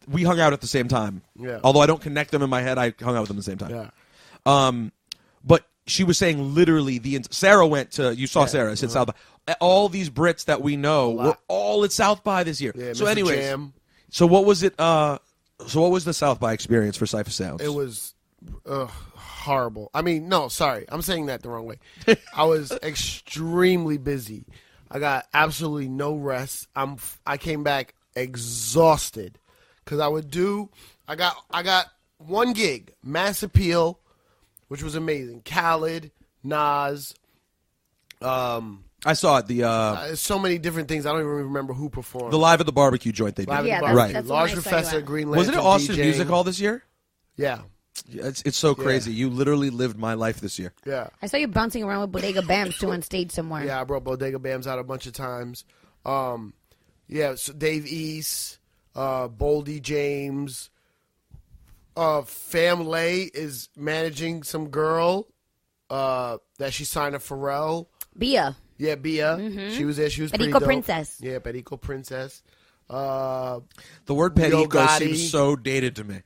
We hung out at the same time. Yeah. Although I don't connect them in my head, I hung out with them at the same time. Yeah. But she was saying literally Sarah went to, you saw Sarah, said South by. All these Brits that we know were all at South by this year. Yeah, so Mr. anyways, Jam. so what was it? So what was the South by experience for Cipha Sounds? It was horrible. I mean, no, sorry. I'm saying that the wrong way. I was extremely busy. I got absolutely no rest. I came back exhausted because I got one gig, Mass Appeal, which was amazing. Khaled, Nas, I saw it. So many different things. I don't even remember who performed. The Live at the Barbecue joint they did. Live at Yeah, the that's- right. that's Large what I saw Professor, you at. Green Wasn't it Lantern Austin DJing. Music Hall this year? Yeah. It's so crazy. You literally lived my life this year. Yeah. I saw you bouncing around with Bodega Bams too on stage somewhere. Yeah, I brought Bodega Bams out a bunch of times. Yeah, so Dave East, Boldy James, Fam Lay is managing some girl that she signed to Pharrell. Bia. Yeah, Bia. She was there. She was pretty Perico dope. Princess. Yeah, Perico Princess. The word Leo perico Gotti. seems so dated to me.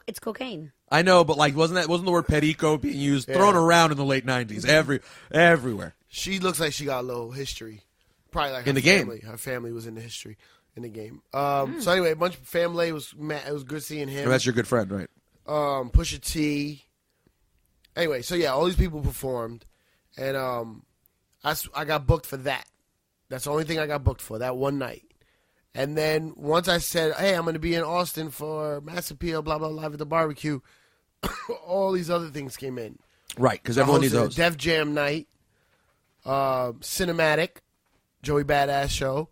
It's cocaine. I know, but like, wasn't the word perico being used, thrown around in the late '90s, everywhere? She looks like she got a little history. Probably like her In the game. family. Her family was in the history in the game. So anyway, a bunch of family was it was good seeing him. Oh, that's your good friend, right? Pusha T. Anyway, so yeah, all these people performed, and I got booked for that. That's the only thing I got booked for, that one night. And then once I said, hey, I'm going to be in Austin for Mass Appeal, blah, blah, Live at the Barbecue, all these other things came in. Right, because everyone needs I hosted those. a Def Jam night, Cinematic, Joey Badass show,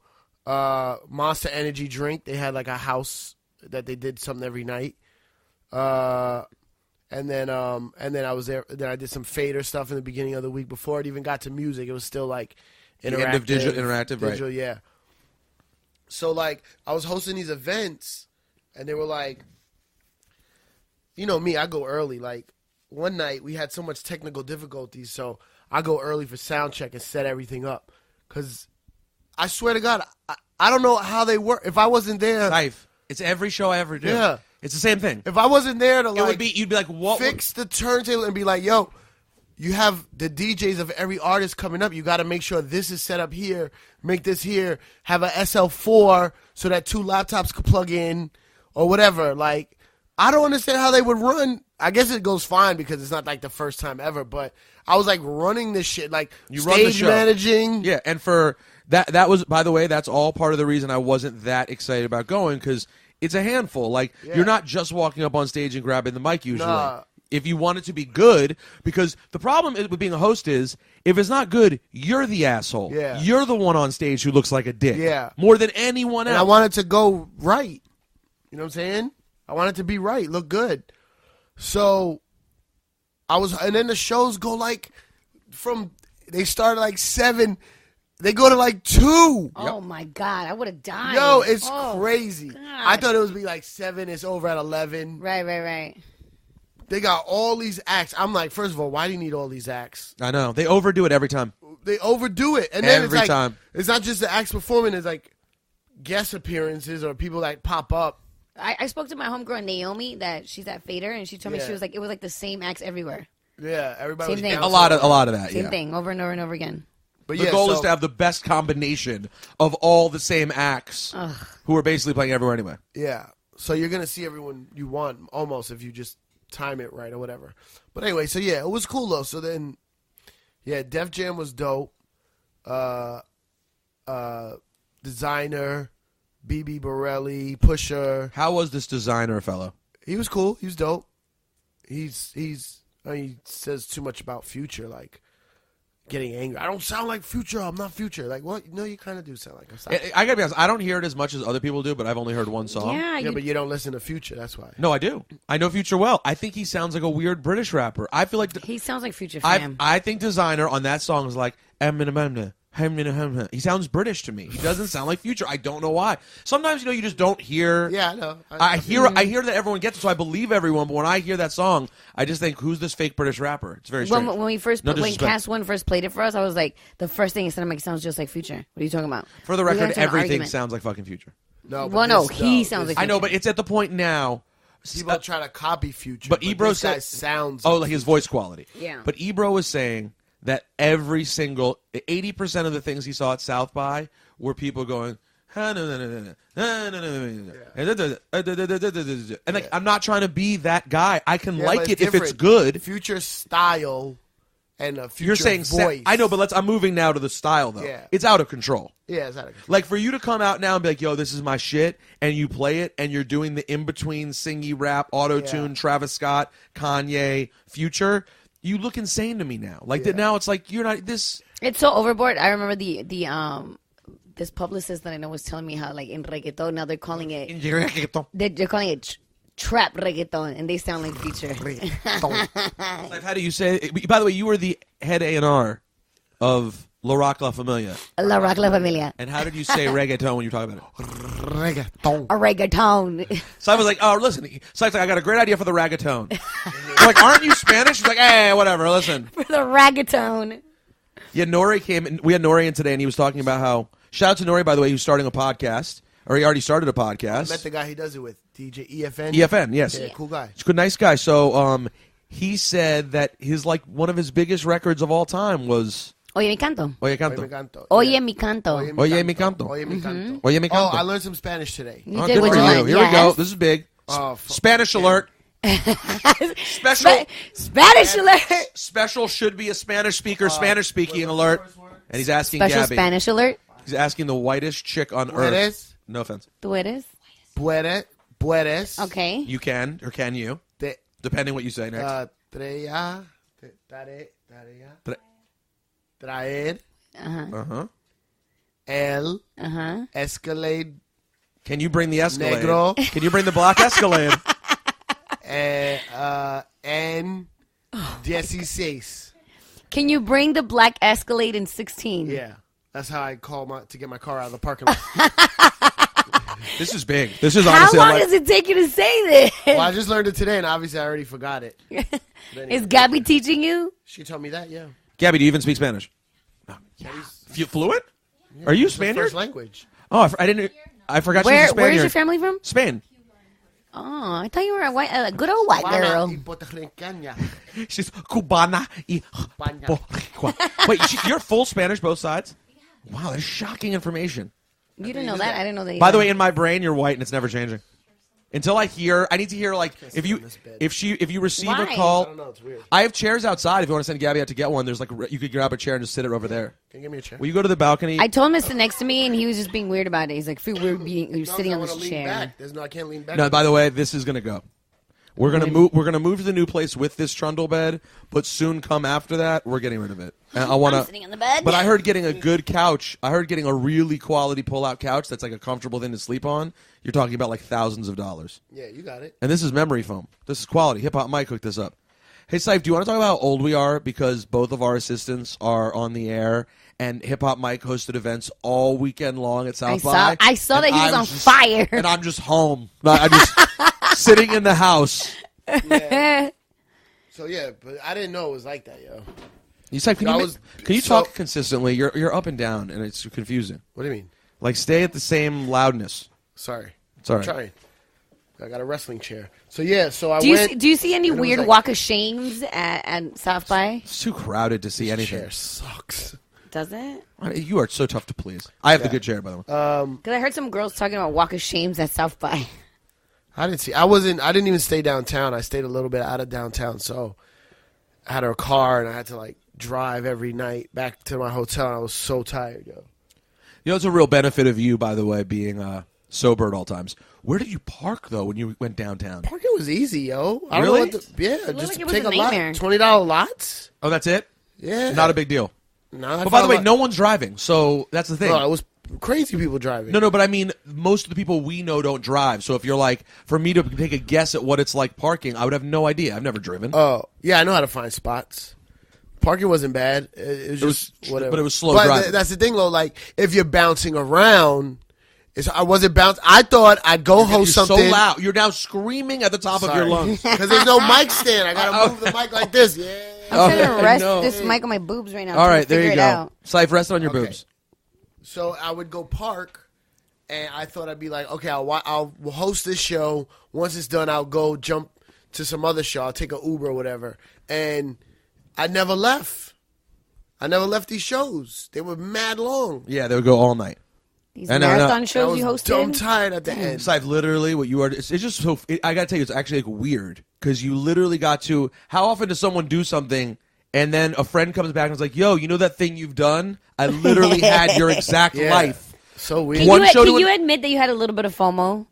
Monster Energy Drink. They had like a house that they did something every night. And then I was there. Then I did some fader stuff in the beginning of the week before it even got to music. It was still like The interactive, end of interactive, right? Yeah. So like I was hosting these events, and they were like, you know me, I go early. Like one night we had so much technical difficulties, so I go early for sound check and set everything up. Cause I swear to God, I don't know how they work. If I wasn't there, Life. It's every show I ever do. Yeah. It's the same thing. if I wasn't there to like, You'd be like, what? fix the turntable and be like, yo, you have the DJs of every artist coming up. You got to make sure this is set up here, make this here, have a SL4 so that 2 laptops could plug in or whatever. Like, I don't understand how they would run. I guess it goes fine because it's not like the first time ever, but I was like running this shit, like You run the stage show. managing. Yeah, and for that was, by the way, that's all part of the reason I wasn't that excited about going, because it's a handful. Like, you're not just walking up on stage and grabbing the mic usually. Nah. If you want it to be good, because the problem with being a host is, if it's not good, you're the asshole. Yeah. You're the one on stage who looks like a dick. Yeah. More than anyone And else. I want it to go right. You know what I'm saying? I want it to be right, look good. So and then the shows go like they start at like 7, they go to like 2. Oh my God, I would have died. Yo, it's Oh, crazy. God. I thought it was be like 7, it's over at 11. Right. They got all these acts. I'm like, first of all, why do you need all these acts? I know. They overdo it every time. They overdo it. And then Every it's like, time. it's not just the acts performing, it's like guest appearances or people that pop up. I spoke to my homegirl Naomi that she's at Fader, and she told me Yeah. she was like, it was like the same acts everywhere. Yeah, everybody Same was thing. bouncing A lot of that, Same yeah. thing, over and over and over again. But The yeah, goal so- is to have the best combination of all the same acts who are basically playing everywhere anyway. Yeah. So you're going to see everyone you want almost if you just time it right or whatever. But anyway, so yeah, it was cool though. So then, yeah, Def Jam was dope. Designer, BB Borelli, Pusher. How was this designer fellow? He was cool. He was dope. He says too much about Future, like getting angry. I don't sound like Future. I'm not Future. Like, what? No, you kind of do sound like him. Stop. I gotta be honest, I don't hear it as much as other people do, but I've only heard one song. Yeah, Yeah, but you don't listen to Future. That's why. No, I do. I know Future well. I think he sounds like a weird British rapper. I feel like he sounds like Future Fam. I think Designer on that song is like Eminem. He sounds British to me. He doesn't sound like Future. I don't know why. Sometimes you just don't hear. Yeah, I know. I hear that everyone gets it, so I believe everyone. But when I hear that song, I just think, who's this fake British rapper? It's very strange. when we first No when disrespect. Cast One first played it for us, I was like, the first thing he said, "It sounds just like Future." What are you talking about? For the We got record, into an everything argument. sounds like fucking Future. No, but Well, no, this- he this- sounds like I know, but it's at the point now. People try to copy Future, But Ebro this guy said, sounds. "Oh, like like his voice quality." Yeah. But Ebro was saying that every single 80% of the things he saw at South by were people going, and like, I'm not trying to be that guy. I can Yeah, like but it if it's different. good. Future style and a Future You're saying voice. I know, but I'm moving now to the style though. Yeah. It's out of control. Yeah, it's not a Like, for you to come out now and be like, yo, this is my shit, and you play it, and you're doing the in-between singy rap, auto-tune, Yeah. Travis Scott, Kanye, Future, you look insane to me now. Like, that now it's like, you're not, this... It's so overboard. I remember this publicist that I know was telling me how like in reggaeton now they're calling it they're calling it trap reggaeton, and they sound like Future. Like, how do you say? By the way, you were the head A&R of La Rock La Familia. La Rock La Familia. And how did you say reggaeton when you were talking about it? Reggaeton. A reggaeton. So I was like, oh, listen. So I was like, I got a great idea for the reggaeton. I'm like, aren't you Spanish? She's like, hey, whatever, listen. For the reggaeton. Yeah, Nori came in. We had Nori in today, and he was talking about how, shout out to Nori, by the way, who's starting a podcast. Or he already started a podcast. I met the guy he does it with, DJ EFN. EFN, yes. Yeah, cool guy. He's a good, nice guy. So he said that one of his biggest records of all time was Oye mi canto. Oye Canto. Oye mi canto. Oye mi canto. Oye mi canto. Oye mi canto. Oye mi canto. Oh, I learned some Spanish today. You Oh, did good what for you you. learned. Here we go. Yes. This is big. Oh, Spanish alert. Special. Spanish alert. Special should be a Spanish speaker, Spanish speaking alert. And he's asking Special Gabby. Spanish alert. He's asking the whitest chick on earth. Puedes. No offense. Tú eres. Puedes. Okay. You can, or can you? Depending what you say next. Traer. Uh-huh. El. Uh-huh. Escalade. Can you bring the Escalade? Negro. Can you bring the black Escalade? En 16. Can you bring the black Escalade in 16? Yeah. That's how I call to get my car out of the parking lot. This is big. This is How honestly. long does it take you to say this? Well, I just learned it today, and obviously I already forgot it. Is Gabby teaching you? She told me that, yeah. Gabby, do you even speak Spanish? No. Fluent? Are you It's the Spaniard? first language. Oh, I didn't. I forgot she was a Spaniard. Where's your family from? Spain. Oh, I thought you were a good old white girl. She's Cubana y Boricua. Wait, you're full Spanish both sides? Wow, that's shocking information. You didn't know that? I didn't know that. By the way, in my brain, you're white and it's never changing. Until I need to hear like if you receive Why? a call. I don't know, it's weird. I have chairs outside. If you want to send Gabby out to get one, there's like you could grab a chair and just sit it over there. Can you give me a chair? Will you go to the balcony? I told him to sit next to me, and he was just being weird about it. He's like, "Feel weird you're sitting on I this wanna lean chair." back. I can't lean back. No, by the way, this is gonna go. We're gonna move. We're gonna move to the new place with this trundle bed, but soon come after that, we're getting rid of it. And I want I'm to. sitting on the bed. But I heard getting a good couch. I heard getting a really quality pull-out couch that's like a comfortable thing to sleep on. You're talking about like thousands of dollars. Yeah, you got it. And this is memory foam. This is quality. Hip Hop Mike hooked this up. Hey, Ciph, do you want to talk about how old we are? Because both of our assistants are on the air, and Hip Hop Mike hosted events all weekend long at South by. I saw that and he was I'm on just- fire. And I'm just home. I'm just sitting in the house. Yeah. So yeah, but I didn't know it was like that, yo. You said, can you so- talk consistently? You're up and down, and it's confusing. What do you mean? Like, stay at the same loudness. Sorry. It's all I'm right. trying. I got a wrestling chair. So yeah, so I Do you went. do you see any and it was weird like- walk of shames at South by? It's too crowded to see anything. Chair sucks. Does it? You are so tough to please. I have the good chair, by the way. Because I heard some girls talking about walk of shames at South by. I didn't see. I didn't even stay downtown. I stayed a little bit out of downtown. So I had a car and I had to like drive every night back to my hotel. And I was so tired, yo. You know, it's a real benefit of you, by the way, being sober at all times. Where did you park, though, when you went downtown? Parking was easy, yo. I Really? don't know what yeah, looked just like it was take a a lot. nightmare. $20 lots. Oh, that's it? Yeah, Not a big deal. No, But by the way, no one's driving, so that's the thing. it was crazy people driving. No, but I mean, most of the people we know don't drive. So if you're like, for me to take a guess at what it's like parking, I would have no idea. I've never driven. Oh, yeah, I know how to find spots. Parking wasn't bad. It was just whatever. but it was slow But driving. that's the thing, though. Like, if you're bouncing around, I wasn't bouncing. I thought I'd go You're host so something. loud. You're now screaming at the top of your lungs. Because there's no mic stand. I got to move the mic like this. Yeah. I'm trying to rest no. this mic on my boobs right now. All right, there figure you it go. out. Ciph, rest it on your Okay. boobs. So I would go park, and I thought I'd be like, okay, I'll host this show. Once it's done, I'll go jump to some other show. I'll take an Uber or whatever. And I never left. I never left these shows. They were mad long. Yeah, they would go all night. These I know, marathon I shows was you dumb hosted. tired at the end. Ciph, literally, what you are, it's just so, I gotta tell you, it's actually like weird, because you literally got to, how often does someone do something, and then a friend comes back and is like, yo, you know that thing you've done? I literally had your exact Yeah. life. So weird. Can, One you, show can to you admit that you had a little bit of FOMO?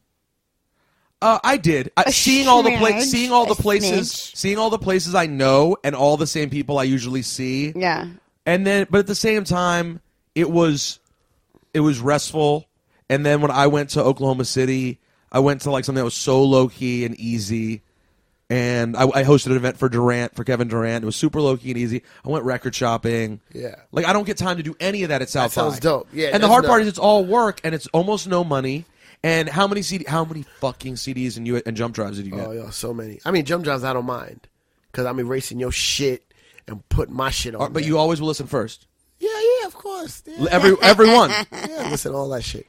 I did. Seeing all the smidge. seeing all the A places, smidge. seeing all the places I know, and all the same people I usually see. Yeah. And then, but at the same time, it was restful. And then when I went to Oklahoma City, I went to like something that was so low key and easy. And I hosted an event for Kevin Durant. It was super low key and easy. I went record shopping. Yeah. Like, I don't get time to do any of that at South by. That sounds dope. Yeah. And the hard part is it's all work and it's almost no money. And how many fucking CDs and jump drives did you get? Oh, yeah, so many. I mean, jump drives I don't mind because I'm erasing your shit and putting my shit on. But you always will listen first. Yeah, of course. Yeah. Everyone. Yeah, listen to all that shit.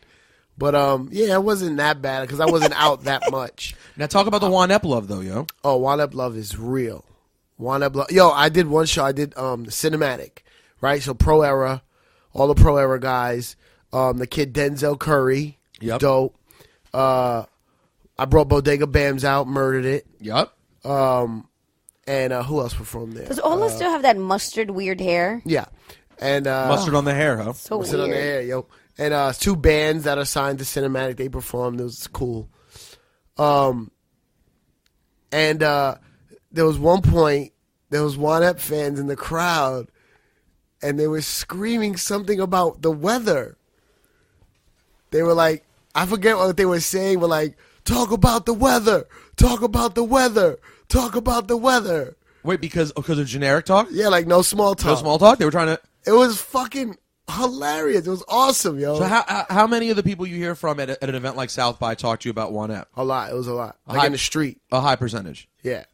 But yeah, it wasn't that bad because I wasn't out that much. Now talk about the Juan Ep love though, yo. Oh, Juan Ep love is real. Juan Ep love. Yo, I did one show. I did the cinematic, right? So Pro Era, all the Pro Era guys. The kid Denzel Curry, dope. I brought Bodega Bams out, murdered it. Yep. And who else performed there? Does Ola still have that mustard weird hair? Yeah. And mustard on the hair, huh? So mustard weird. on the hair, yo. And 2 bands that are signed to Cinematic, they performed. It was cool. And there was one point, there was Juan Ep fans in the crowd, and they were screaming something about the weather. They were like, I forget what they were saying, but like, talk about the weather, talk about the weather, talk about the weather. Wait, because of generic talk? Yeah, like no small talk. No small talk? They were trying to... It was fucking hilarious. It was awesome, yo. So how many of the people you hear from at an event like South by talk to you about Juan Ep? A lot. It was a lot. Like in the street. A high percentage? Yeah.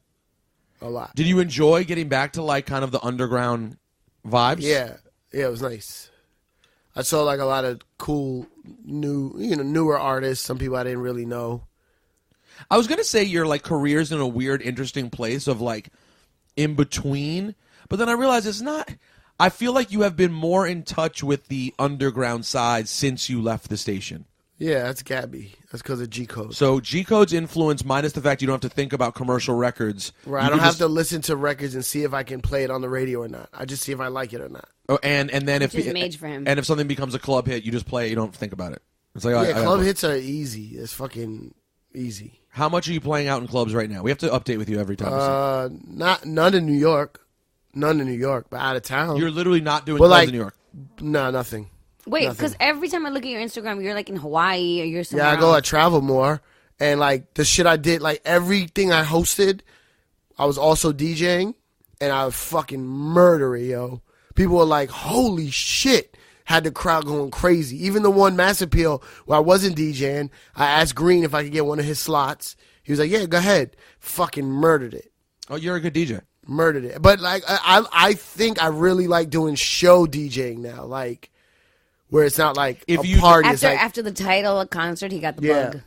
A lot. Did you enjoy getting back to like kind of the underground vibes? Yeah. Yeah, it was nice. I saw like a lot of cool newer artists, some people I didn't really know. I was gonna say your like career's in a weird, interesting place of like in between, but then I realized it's not. I feel like you have been more in touch with the underground side since you left the station. Yeah, that's Gabby. That's because of G-Code. So G-Code's influence, minus the fact you don't have to think about commercial records. Right, I don't have to listen to records and see if I can play it on the radio or not. I just see if I like it or not. Oh, and then if is made for him. And if something becomes a club hit, you just play it. You don't think about it. It's like yeah, club hits are easy. It's fucking easy. How much are you playing out in clubs right now? We have to update with you every time. None in New York. None in New York, but out of town. You're literally not doing clubs in New York. No, nothing. Wait, because every time I look at your Instagram, you're like in Hawaii or you're somewhere else. I travel more. And like the shit I did, like everything I hosted, I was also DJing. And I was fucking murder it, yo. People were like, holy shit. Had the crowd going crazy. Even the one Mass Appeal where I wasn't DJing, I asked Green if I could get one of his slots. He was like, yeah, go ahead. Fucking murdered it. Oh, you're a good DJ. Murdered it. But like I think I really like doing show DJing now. Like where it's not like a party. After the title of concert, he got the bug.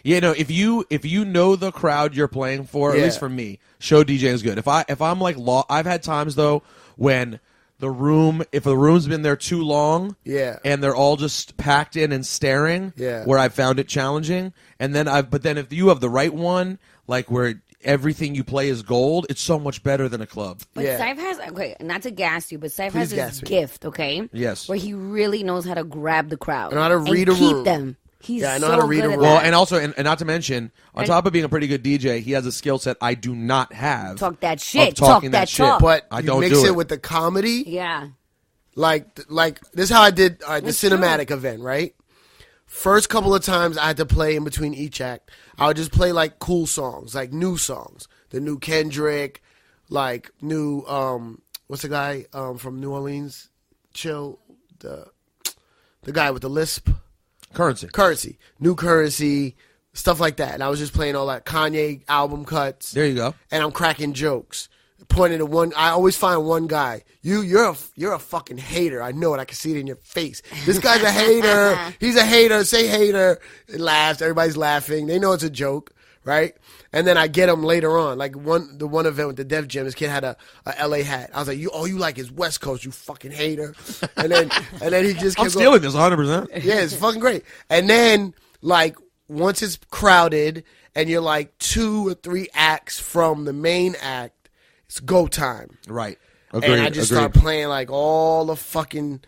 Yeah, no, if you know the crowd you're playing for, at least for me, show DJ is good. If I'm like I've had times though when if the room's been there too long, and they're all just packed in and staring, where I found it challenging. And then but then if you have the right one, like where everything you play is gold, it's so much better than a club. But Ciph has, not to gas you, but Ciph has this gift, okay? Yes. Where he really knows how to grab the crowd. And how to read a room. Keep them. He's I know how to read a room. Well, and also, and not to mention, on top of being a pretty good DJ, he has a skill set I do not have. Talk that shit. Talk that shit. But I you don't mix do it with the comedy. Yeah. Like this is how I did the cinematic event, right? First couple of times I had to play in between each act. I would just play like cool songs, like new songs. The new Kendrick, like new what's the guy from New Orleans? Chill, the guy with the lisp. Currency. New Currency, stuff like that. And I was just playing all that Kanye album cuts. There you go. And I'm cracking jokes. Pointing to one, I always find one guy. You're a fucking hater. I know it. I can see it in your face. This guy's a hater. He's a hater. Say hater. It laughs. Everybody's laughing. They know it's a joke, right? And then I get him later on. Like the one event with the Def Jam, this kid had a LA hat. I was like, all you like is West Coast, you fucking hater. And then he just kept I'm stealing this 100%. Yeah, it's fucking great. And then like once it's crowded and you're like 2 or 3 acts from the main act, it's go time. Right. Agreed. And I just start playing like all the fucking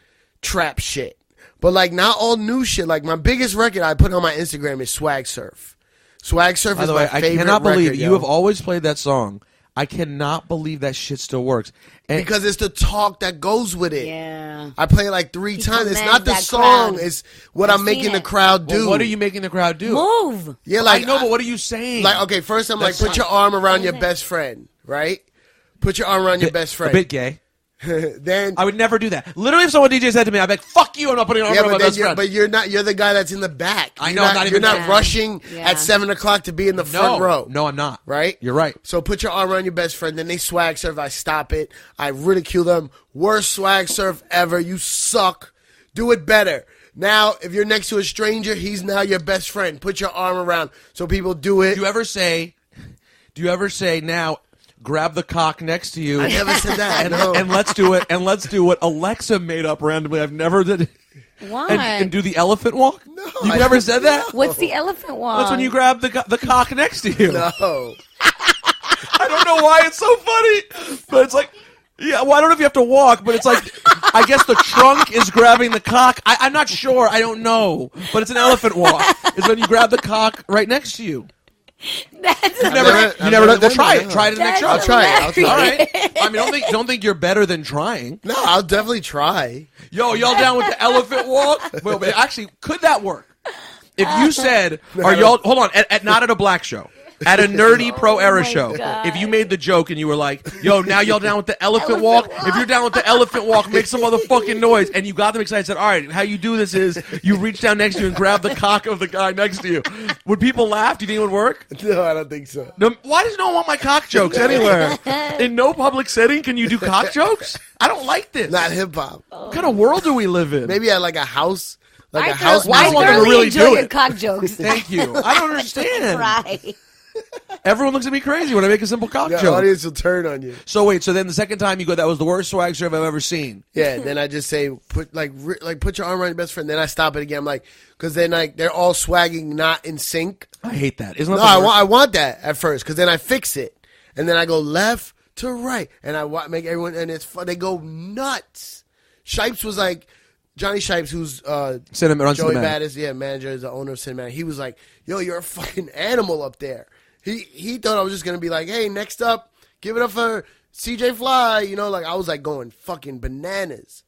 trap shit. But like not all new shit. Like my biggest record I put on my Instagram is Swag Surf. Swag Surf is my favorite record. I cannot believe you have always played that song. I cannot believe that shit still works. And because it's the talk that goes with it. Yeah. I play it like 3 He times. It's commands not the that song. crowd. It's what I've I'm making seen the it. crowd do. well, what are you making the crowd do? Move. Yeah, like I know, but what are you saying? Like, okay, first I'm like, That's put your arm around your best friend, right? Put your arm around your best A friend. bit gay. Then I would never do that. Literally, if someone DJ said to me, I'd be like, "Fuck you! I'm not putting an arm yeah, around my but, then best you're, friend." but you're not. You're the guy that's in the back. I You're know, not You're even not that. rushing Yeah. at 7:00 to be in the front row. No, I'm not. Right? You're right. So put your arm around your best friend. Then they swag surf. I stop it. I ridicule them. Worst swag surf ever. You suck. Do it better. Now, if you're next to a stranger, he's now your best friend. Put your arm around so people do it. Do you ever say now? Grab the cock next to you. I never said that. And, no. and let's do it. And let's do what Alexa made up randomly. I've never did. What? And do the elephant walk. No, You've I- never said that. What's the elephant walk? That's when you grab the cock next to you. No. I don't know why it's so funny, but it's like, yeah. Well, I don't know if you have to walk, but it's like, I guess the trunk is grabbing the cock. I'm not sure. I don't know, but it's an elephant walk. It's when you grab the cock right next to you. That's You never well, try it. Try it in the next show. I'll try it. I'll try All it. right. I mean, don't think you're better than trying. No, I'll definitely try. Yo, y'all down with the elephant walk? Well, but actually, could that work? If you said, "Are y'all?" Hold on, at not at a black show, at a nerdy pro era show. God. If you made the joke and you were like, "Yo, now y'all down with the elephant walk?" If you're down with the elephant walk, make some motherfucking noise. And you got them excited. Said, "All right, how you do this is you reach down next to you and grab the cock of the guy next to you." Would people laugh? Do you think it would work? No, I don't think so. No, why does no one want my cock jokes anywhere? In no public setting can you do cock jokes? I don't like this. Not hip hop. What kind of world do we live in? Maybe at like a house. Like I a house Why I don't want them to thoroughly really enjoy do your it? cock jokes. Thank you. I don't understand. Right. Everyone looks at me crazy when I make a simple cock The joke. audience will turn on you. So wait, so then the second time you go, that was the worst swag surf I've ever seen. Yeah, then I just say put your arm around your best friend. Then I stop it again. I'm like, because then like they're all swagging not in sync. I hate that. Isn't that No, the worst? I want that at first because then I fix it, and then I go left to right, and I make everyone, and it's fun. They go nuts. Shipes was like Johnny Shipes, who's Joey Joey Badass, manager, is the owner of Cinematic. He was like, "Yo, you're a fucking animal up there." He thought I was just gonna be like, "Hey, next up, give it up for CJ Fly," like I was like going fucking bananas.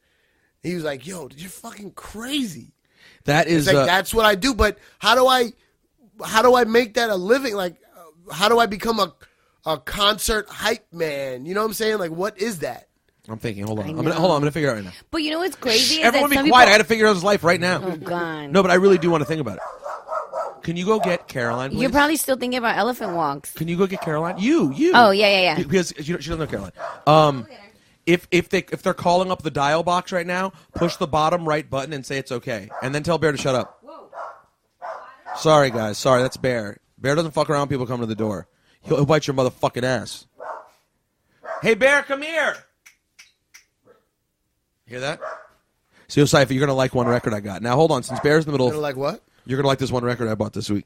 He was like, "Yo, you're fucking crazy." That is It's like that's what I do, but how do I make that a living? Like, how do I become a concert hype man? You know what I'm saying? Like, what is that? I'm thinking. Hold on. I'm know. gonna figure it out right now. But you know what's crazy? Is Everyone that be some quiet. I people- got to figure out his life right now. Oh God. No, but I really do want to think about it. Can you go get Caroline, please? You're probably still thinking about elephant walks. Can you go get Caroline? You. Oh yeah. Because she doesn't know Caroline. If they're calling up the dial box right now, push the bottom right button and say it's okay, and then tell Bear to shut up. Sorry, guys. Sorry, that's Bear. Bear doesn't fuck around when people come to the door. He'll bite your motherfucking ass. Hey, Bear, come here. Hear that? So, Cipha, you're gonna like one record I got. Now, hold on. Since Bear's in the middle, Kinda like what? you're gonna like this one record I bought this week.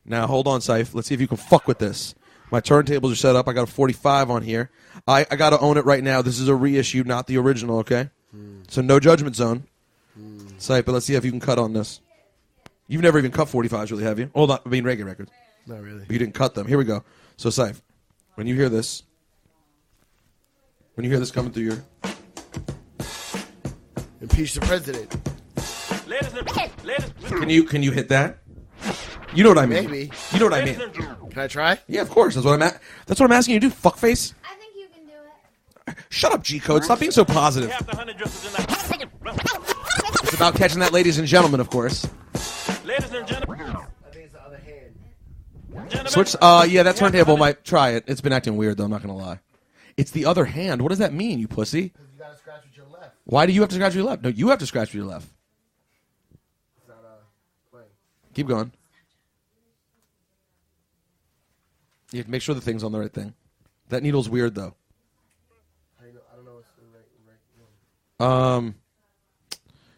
Now, hold on, Cipha. Let's see if you can fuck with this. My turntables are set up. I got a 45 on here. I got to own it right now. This is a reissue, not the original, okay? So no judgment zone. Cipha, let's see if you can cut on this. You've never even cut 45s, really, have you? Hold on. I mean, reggae records. Not really. But you didn't cut them. Here we go. So, Cipha, when you hear this coming through your... Impeach the president. Can you hit that? You know what I mean. Maybe. You know what I mean. Can I try? Yeah, of course. That's what I'm asking you to do, fuckface. I think you can do it. Shut up, G-Code. Stop being so positive. It's about catching that, ladies and gentlemen, of course. Ladies and gentlemen. I think it's the other hand. Switch. Yeah, that turntable might try it. It's been acting weird, though. I'm not going to lie. It's the other hand. What does that mean, you pussy? You gotta scratch with your left. Why do you have to scratch with your left? No, you have to scratch with your left. It's not playing. Keep going. You have to make sure the thing's on the right thing. That needle's weird, though. I don't know what's the right one.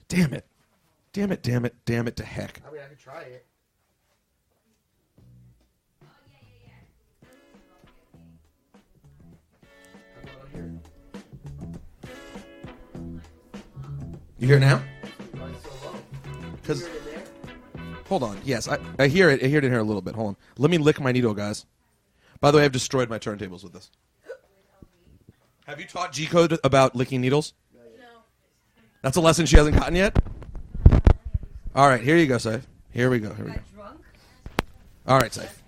Damn it. Damn it to heck. I mean, I could try it. You hear it now? Because, hold on. Yes, I hear it. I hear it in here a little bit. Hold on. Let me lick my needle, guys. By the way, I've destroyed my turntables with this. Have you taught G-Code about licking needles? No. That's a lesson she hasn't gotten yet? All right, here you go, Ciph. Here we go. All right, Ciph.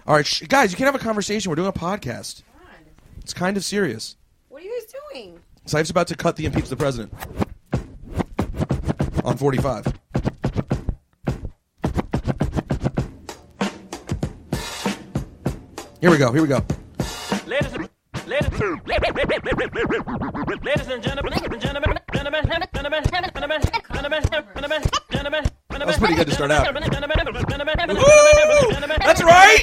All right, guys, you can't have a conversation. We're doing a podcast. It's kind of serious. What are you guys doing? Ciph's about to cut the impeach the president on 45. Here we go. Ladies and gentlemen. That was pretty good to start out. That's right.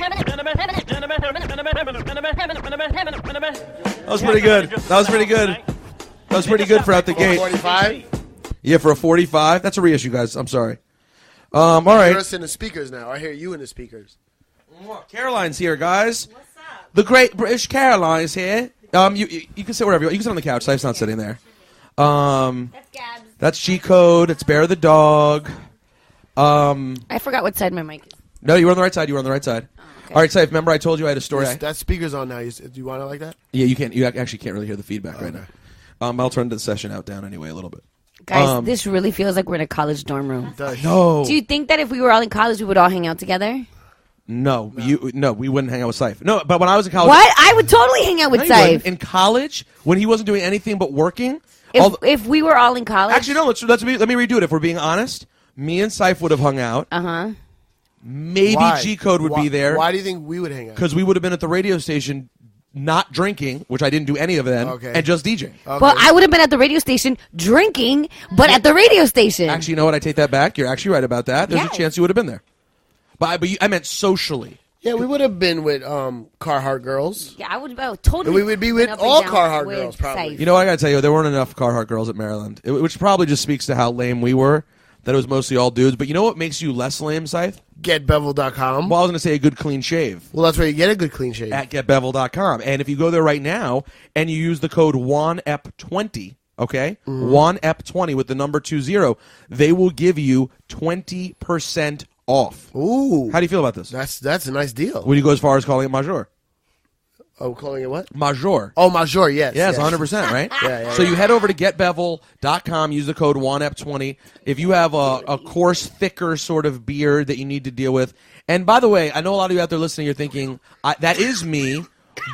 That was pretty good for out the gate. 45? Yeah, for a 45. That's a reissue, guys. I'm sorry. All right. You're us in the speakers now. I hear you in the speakers. Caroline's here, guys. What's up? The great British Caroline is here. You can sit wherever you want. You can sit on the couch. Ciph's not sitting there. That's Gabs. That's G-Code. It's Bear the dog. I forgot what side my mic is. No, you were on the right side. Oh, okay. All right, Ciph, remember I told you I had a story. That speaker's on now. Do you want it like that? Yeah, you can't. You actually can't really hear the feedback right now. I'll turn the session out down anyway a little bit. Guys, this really feels like we're in a college dorm room. No. Do you think that if we were all in college, we would all hang out together? No, we wouldn't hang out with Ciph. No, but when I was in college... What? I would totally hang out with Ciph. In college, when he wasn't doing anything but working... If we were all in college... Actually, no, let me redo it. If we're being honest, me and Ciph would have hung out. Uh-huh. Maybe G-Code would be there. Why do you think we would hang out? Because we would have been at the radio station not drinking, which I didn't do any of then, and just DJing. Okay. Well, I would have been at the radio station drinking, but at the radio station. Actually, you know what? I take that back. You're actually right about that. There's a chance you would have been there. But I meant socially. Yeah, we would have been with Carhartt girls. Yeah, I would totally. We would be with all Carhartt girls, probably. You know what I got to tell you? There weren't enough Carhartt girls at Maryland, which probably just speaks to how lame we were, that it was mostly all dudes. But you know what makes you less lame, Ciph? GetBevel.com. Well, I was going to say a good clean shave. Well, that's where you get a good clean shave. At GetBevel.com. And if you go there right now and you use the code WANEP20, okay? WANEP20 with the number 20, they will give you 20% off. Ooh. How do you feel about this? That's a nice deal. Would you go as far as calling it Major? Oh, calling it what? Major. Oh, Major, yes. Yes, 100%, right? Yeah. So you head over to getbevel.com, use the code WANEP20. If you have a coarse, thicker sort of beard that you need to deal with. And by the way, I know a lot of you out there listening, you're thinking, that is me,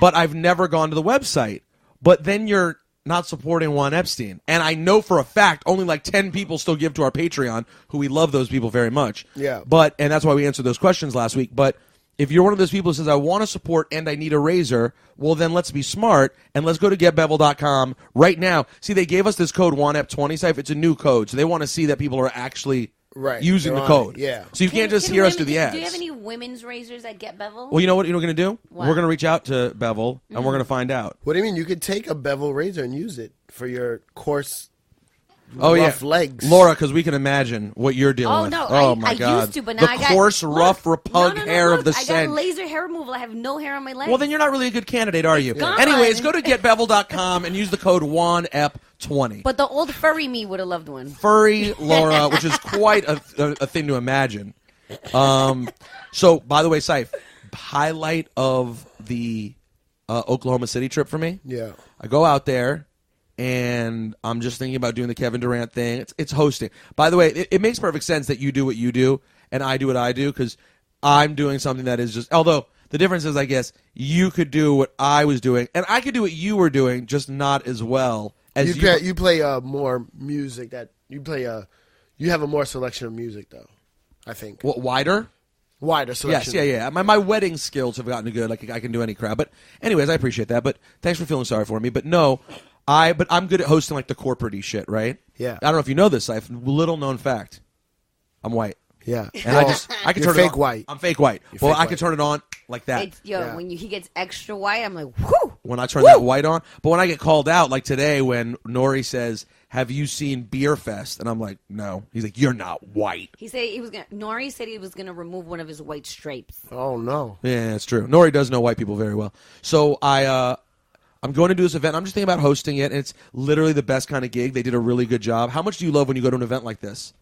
but I've never gone to the website. But then you're not supporting Juan Epstein. And I know for a fact only like 10 people still give to our Patreon, who we love those people very much. Yeah. And that's why we answered those questions last week. But if you're one of those people who says, I want to support and I need a razor, well, then let's be smart and let's go to getbevel.com right now. See, they gave us this code WANEP20, Ciph. It's a new code, so they want to see that people are actually using the code. Yeah. So you can't just hear us do the ads. Do you have any women's razors at Get Bevel? Well, you know what we're going to do? What? We're going to reach out to Bevel, and we're going to find out. What do you mean? You could take a bevel razor and use it for your coarse rough legs. Laura, because we can imagine what you're dealing with. No, oh, my God. I used to, but now I got... coarse, rough, repug hair of the scent. I got laser hair removal. I have no hair on my legs. Well, then you're not really a good candidate, are you? Gone. Anyways, go to getbevel.com and use the code WANEP20. But the old furry me would have loved one. Furry Laura, which is quite a thing to imagine. So, by the way, Ciph, highlight of the Oklahoma City trip for me. Yeah. I go out there, and I'm just thinking about doing the Kevin Durant thing. It's hosting. By the way, it makes perfect sense that you do what you do, and I do what I do, because I'm doing something that is just... Although, the difference is, I guess, you could do what I was doing, and I could do what you were doing, just not as well as you. You play more music. You have a more selection of music, though, I think. What, wider? Wider selection. Yes, yeah. My wedding skills have gotten good. Like, I can do any crowd. But anyways, I appreciate that. But thanks for feeling sorry for me. But no, I'm good at hosting like the corporate-y shit, right? Yeah. I don't know if you know this, Ciph. Little known fact. I'm white. Yeah. And I can turn it on. Fake white. I'm fake white. You're well, fake I white. can turn it on like that. When he gets extra white, I'm like, whoo! When I turn that white on. But when I get called out, like today when Nori says, have you seen Beer Fest? And I'm like, no. He's like, you're not white. Nori said he was gonna remove one of his white stripes. Oh, no. Yeah, it's true. Nori does know white people very well. So I'm going to do this event. I'm just thinking about hosting it, and it's literally the best kind of gig. They did a really good job. How much do you love when you go to an event like this?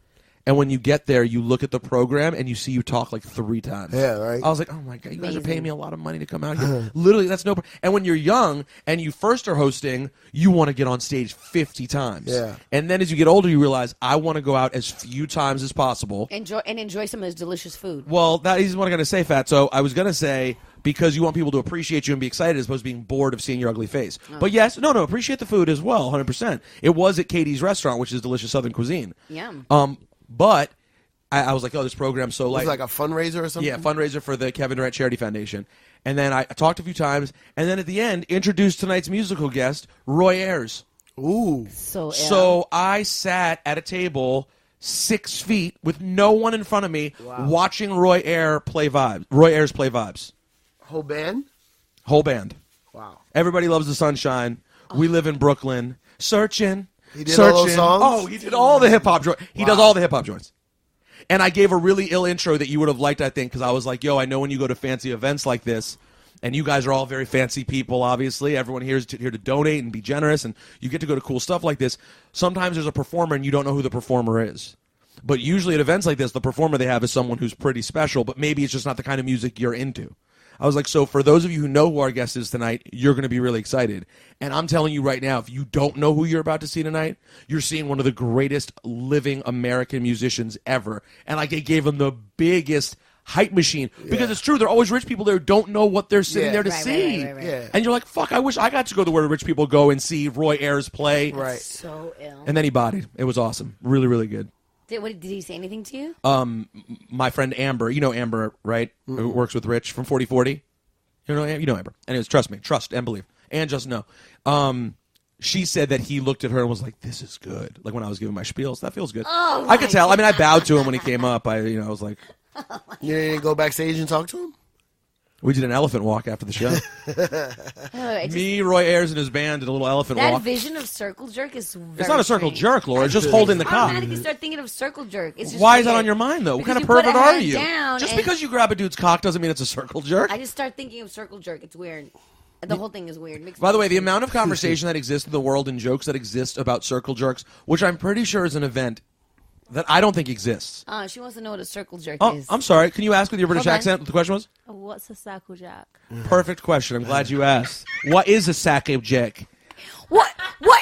And when you get there, you look at the program and you see you talk like 3 times. Yeah, right. I was like, oh my God, you guys are paying me a lot of money to come out here. Literally, that's no. And when you're young and you first are hosting, you want to get on stage 50 times. Yeah. And then as you get older, you realize I want to go out as few times as possible. Enjoy some of this delicious food. Well, that is what I'm going to say, Fat. So I was going to say, because you want people to appreciate you and be excited as opposed to being bored of seeing your ugly face. Oh. But yes, no, appreciate the food as well, 100%. It was at Katie's restaurant, which is delicious Southern cuisine. Yeah. But I was like, oh, this program's so light. It was like a fundraiser or something? Yeah, fundraiser for the Kevin Durant Charity Foundation. And then I talked a few times, and then at the end, introduced tonight's musical guest, Roy Ayers. Ooh. So I sat at a table 6 feet with no one in front of me watching Roy Ayers play Vibes. Whole band? Whole band. Wow. Everybody loves the sunshine. We live in Brooklyn. Searching. He did all those songs? Oh, he did all the hip-hop joints. He does all the hip-hop joints. And I gave a really ill intro that you would have liked, I think, because I was like, yo, I know when you go to fancy events like this, and you guys are all very fancy people, obviously. Everyone here is here to donate and be generous, and you get to go to cool stuff like this. Sometimes there's a performer, and you don't know who the performer is. But usually at events like this, the performer they have is someone who's pretty special, but maybe it's just not the kind of music you're into. I was like, so for those of you who know who our guest is tonight, you're going to be really excited. And I'm telling you right now, if you don't know who you're about to see tonight, you're seeing one of the greatest living American musicians ever. And like, they gave him the biggest hype machine. Because it's true, there are always rich people there who don't know what they're sitting there to see. Right. Yeah. And you're like, fuck, I wish I got to go to where rich people go and see Roy Ayers play. Right. So ill. And then he bodied. It was awesome. Really, really good. Did he say anything to you? My friend Amber, you know Amber, right? Who works with Rich from 4040. You know Amber. Anyways, trust me. Trust and believe. And just know. She said that he looked at her and was like, this is good. Like when I was giving my spiels. That feels good. Oh, I could tell. I mean, I bowed to him when he came up. I was like. You didn't go backstage and talk to him? We did an elephant walk after the show. Me, Roy Ayers, and his band did a little elephant walk. That vision of circle jerk is very It's not a circle strange. jerk, Laura. It's just holding the cock. Automatically start thinking of circle jerk. It's just Why is that weird. on your mind, though? What kind Because of you put pervert a are hand you? down Just and- because you grab a dude's cock doesn't mean it's a circle jerk. I just start thinking of circle jerk. It's weird. The whole thing is weird. By the way, the amount of conversation that exists in the world and jokes that exist about circle jerks, which I'm pretty sure is an event that I don't think exists. She wants to know what a circle jerk Oh, is. I'm sorry. Can you ask with your British Okay. accent what the question was? What's a circle jack? Perfect question. I'm glad you asked. What is a circle jerk? What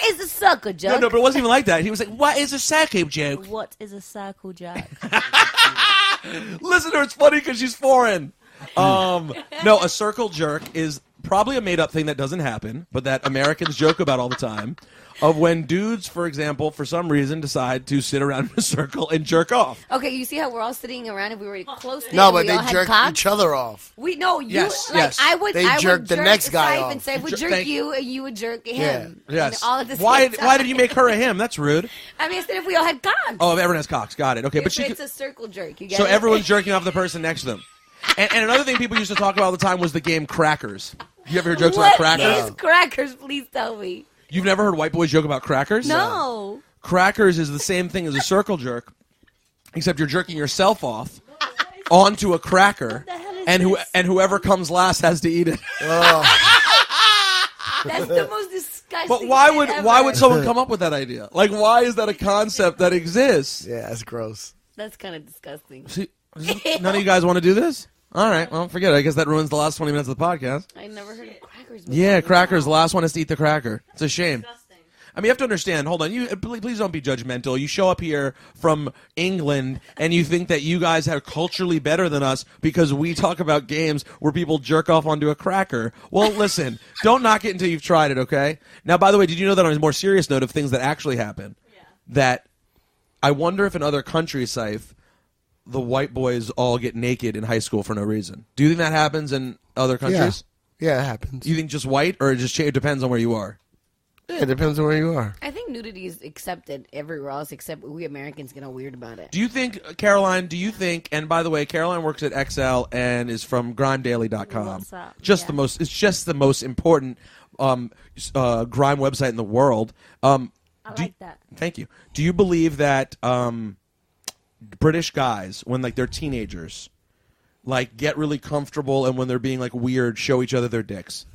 is a circle jerk? No, but it wasn't even like that. He was like, what is a circle jerk? What is a circle jack? Listen to her. It's funny because she's foreign. No, a circle jerk is probably a made-up thing that doesn't happen, but that Americans joke about all the time, of when dudes, for example, for some reason decide to sit around in a circle and jerk off. Okay, you see how we're all sitting around and we were close to No, but we they all had jerk cocks? each other off. We no, you Yes, like yes. I would They I jerk would the jerk next guy Ciph off. and say would jerk Thank- you and you would jerk him. Yes. And all at the same Why time. did you make her a him? That's rude. I mean, I said if we all had cocks. Oh, if everyone has cocks. Got it. Okay, but she it's could, a circle jerk. You get so it? everyone's jerking off the person next to them. And another thing people used to talk about all the time was the game Crackers. You ever hear jokes about Crackers? What is crackers? Please tell me. You've never heard white boys joke about Crackers? No. Crackers is the same thing as a circle jerk, except you're jerking yourself off onto a cracker, and whoever comes last has to eat it. That's the most disgusting. But thing why would ever. someone come up with that idea? Like, why is that a concept that exists? Yeah, that's gross. That's kind of disgusting. See, none of you guys want to do this? All right, well, forget it. I guess that ruins the last 20 minutes of the podcast. I never heard of crackers before. Yeah, crackers. The last one is to eat the cracker. It's a shame. I mean, you have to understand. Hold on. Please don't be judgmental. You show up here from England and you think that you guys are culturally better than us because we talk about games where people jerk off onto a cracker. Well, listen, don't knock it until you've tried it, okay? Now, by the way, did you know that on a more serious note of things that actually happen, that I wonder if in other countries, Ciph, the white boys all get naked in high school for no reason. Do you think that happens in other countries? Yeah, it happens. Do you think just white, or it depends on where you are? Yeah, it depends on where you are. I think nudity is accepted everywhere else except we Americans get all weird about it. Do you think, Caroline, and by the way, Caroline works at XL and is from GrimeDaily.com. What's up? It's just the most important grime website in the world. I like that. Thank you. Do you believe that British guys, when like they're teenagers, like get really comfortable and when they're being like weird, show each other their dicks?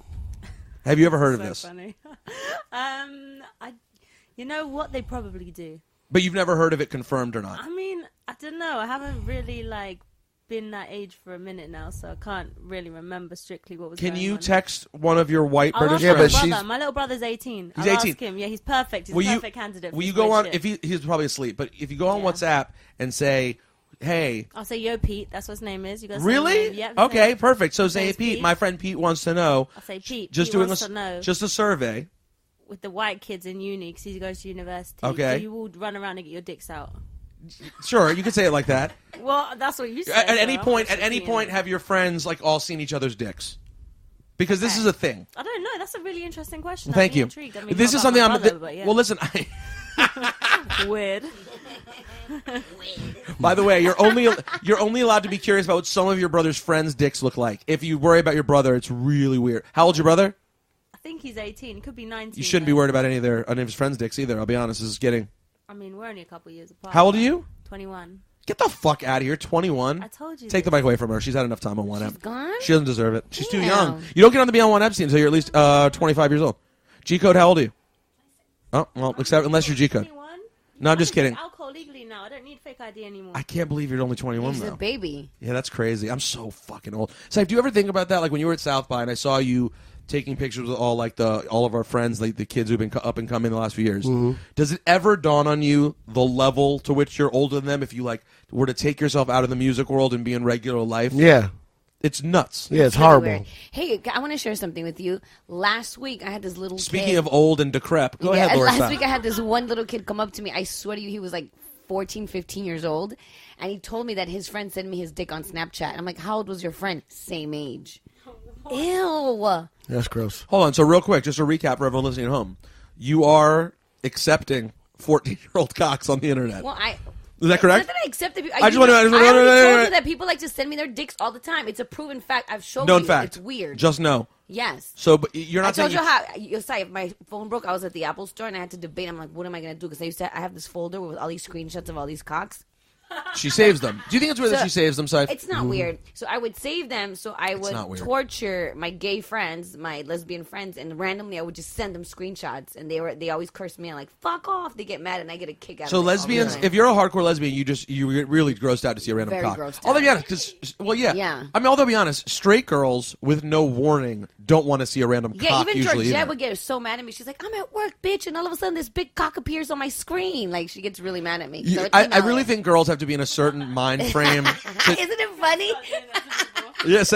Have you ever heard of this? Funny. You know what they probably do. But you've never heard of it confirmed or not? I mean, I don't know. I haven't really been that age for a minute now, so I can't really remember strictly what was going on. Can you text one of your white I'll British ask friends? my brother. My little brother's 18. He's I'll 18. ask him. Yeah, he's perfect. He's a perfect candidate. Will you go on, if he's probably asleep, but if you go on WhatsApp and say, hey. I'll say, yo, Pete. That's what his name is. You guys Really? Yeah. Okay, perfect. So say, Pete, my friend Pete wants to know. I'll say, Pete, just Pete doing wants to know. Just a survey. With the white kids in uni, because he goes to university. Okay. So you will run around and get your dicks out. Sure, you could say it like that. Well, that's what you said. At any point, have your friends all seen each other's dicks? Because this is a thing. I don't know. That's a really interesting question. Thank you. Intrigued. I mean, this is something Well, listen. Weird. By the way, you're only allowed to be curious about what some of your brother's friends' dicks look like. If you worry about your brother, it's really weird. How old's your brother? I think he's 18. Could be 19. You shouldn't be worried about any of his friends' dicks either. I'll be honest. This is getting. I mean, we're only a couple years apart. How old are you? 21. Get the fuck out of here. 21. I told you. Take the mic away from her. She's had enough time on Juan Epstein. She's gone? She doesn't deserve it. She's too young. You don't get on to be on Juan Epstein until you're at least 25 years old. G-Code, how old are you? Oh, well, unless you're G-Code. 21? No, I'm just kidding. Alcohol legally now. I don't need fake ID anymore. I can't believe you're only 21 He's though. a baby. Yeah, that's crazy. I'm so fucking old. So, do you ever think about that? Like when you were at South by and I saw you taking pictures with all of our friends, like the kids who've been up and coming the last few years. Mm-hmm. Does it ever dawn on you the level to which you're older than them? If you were to take yourself out of the music world and be in regular life, yeah, it's nuts. Yeah, it's horrible. Weird. Hey, I want to share something with you. Last week I had this little. Speaking of old and decrepit, go ahead, Laura. Last week I had this one little kid come up to me. I swear to you, he was like 14, 15 years old, and he told me that his friend sent me his dick on Snapchat. I'm like, how old was your friend? Same age. Ew. That's gross. Hold on. So real quick, just a recap for everyone listening at home. You are accepting 14-year-old cocks on the internet. Well, is that correct? Not that I accept the people. I just want to. I already told you that people like to send me their dicks all the time. It's a proven fact. I've shown Known you. fact. It's weird. Just know. Yes. So, but you're not. I told you how. If my phone broke, I was at the Apple store and I had to debate. I'm like, what am I going to do? Because I have this folder with all these screenshots of all these cocks. She saves them. Do you think it's weird that she saves them, Cipha? It's not weird. So I would save them so I would torture my gay friends, my lesbian friends, and randomly I would just send them screenshots. And they always curse me. I'm like, fuck off. They get mad and I get a kick out of it. So lesbians, if you're a hardcore lesbian, you get really grossed out to see a random cock. Although, yeah, I mean, although, be honest, straight girls with no warning don't want to see a random cock even usually. Georgette would get so mad at me. She's like, I'm at work, bitch, and all of a sudden this big cock appears on my screen. Like, she gets really mad at me. So I really think girls have to be in a certain mind frame. Isn't it funny? Yes.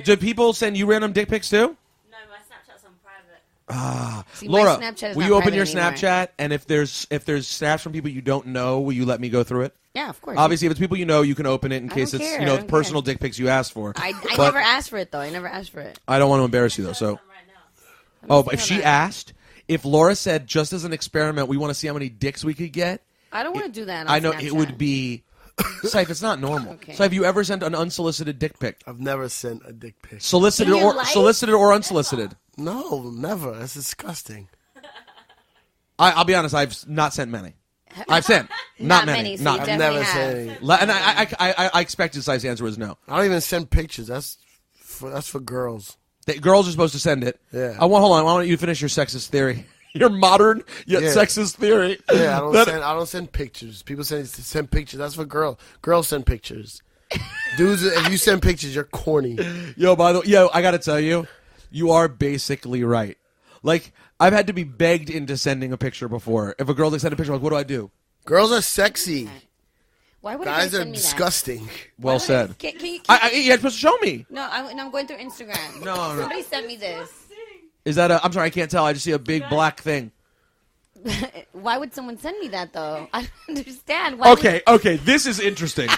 Do people send you random dick pics too? No, my Snapchat's on private. Laura, will you open your Snapchat? And if there's snaps from people you don't know, will you let me go through it? Yeah, of course. Obviously, if it's people you know, you can open it in case it's it's personal dick pics you asked for. I never asked for it though. I never asked for it. I don't want to embarrass you though. So, but if she asked, if Laura said just as an experiment, we want to see how many dicks we could get. I don't want to do that. I know it would be. Cipha, it's not normal. Okay. So have you ever sent an unsolicited dick pic? I've never sent a dick pic. Solicited or unsolicited? No, never. That's disgusting. I'll be honest. I've not sent many. I've sent not many. So I've never sent any. And I expected Cipha's answer was no. I don't even send pictures. That's for girls. Girls are supposed to send it. Yeah. Hold on. Why don't you finish your sexist theory? Your modern yet sexist theory. Yeah, I don't send pictures. People send pictures. That's for girls. Girls send pictures. Dudes, if you send pictures, you're corny. Yo, I gotta tell you, you are basically right. Like, I've had to be begged into sending a picture before. If a girl send a picture, I'm like, what do I do? Girls are sexy. Why would guys are disgusting. Well said. Can you you're supposed to show me. No, I'm going through Instagram. No. Somebody sent me this. Is that I'm sorry, I can't tell. I just see a big black thing. Why would someone send me that, though? I don't understand. Okay, this is interesting.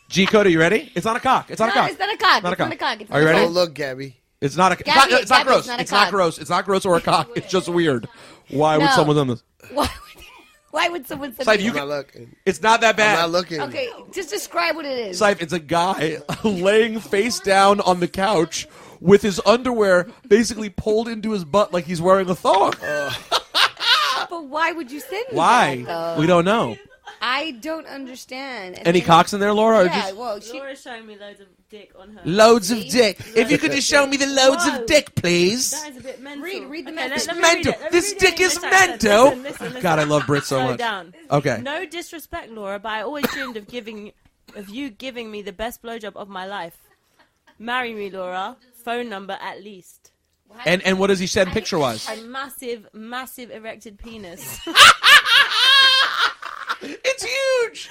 G-Code, are you ready? It's not a cock. It's not a cock. It's not a cock. It's not a cock. Are you ready? Oh, look, Gabby. It's not a cock. It's not gross. It's not gross. It's not gross or a cock. It's just weird. Why would someone send this? Why would someone send me that? I'm not looking. It's not that bad. I'm not looking. Okay, just describe what it is. Cipha, it's a guy laying face down on the couch with his underwear basically pulled into his butt like he's wearing a thong. But why would you send me Why? that, though? We don't know. I don't understand. Any cocks in there, Laura? Yeah, Laura's showing me loads of dick on her. Loads of dick. If you could just show me the loads of dick, please. That is a bit mental. Read the Okay, message. let me Mental. read it. Let me This read it dick in is English accent. mental. Listen. God, I love Brit so Slow much. down. Okay. No disrespect, Laura, but I always dreamed of you giving me the best blowjob of my life. Marry me, Laura. Phone number at least. And what does he send picture-wise? A massive erected penis. It's huge.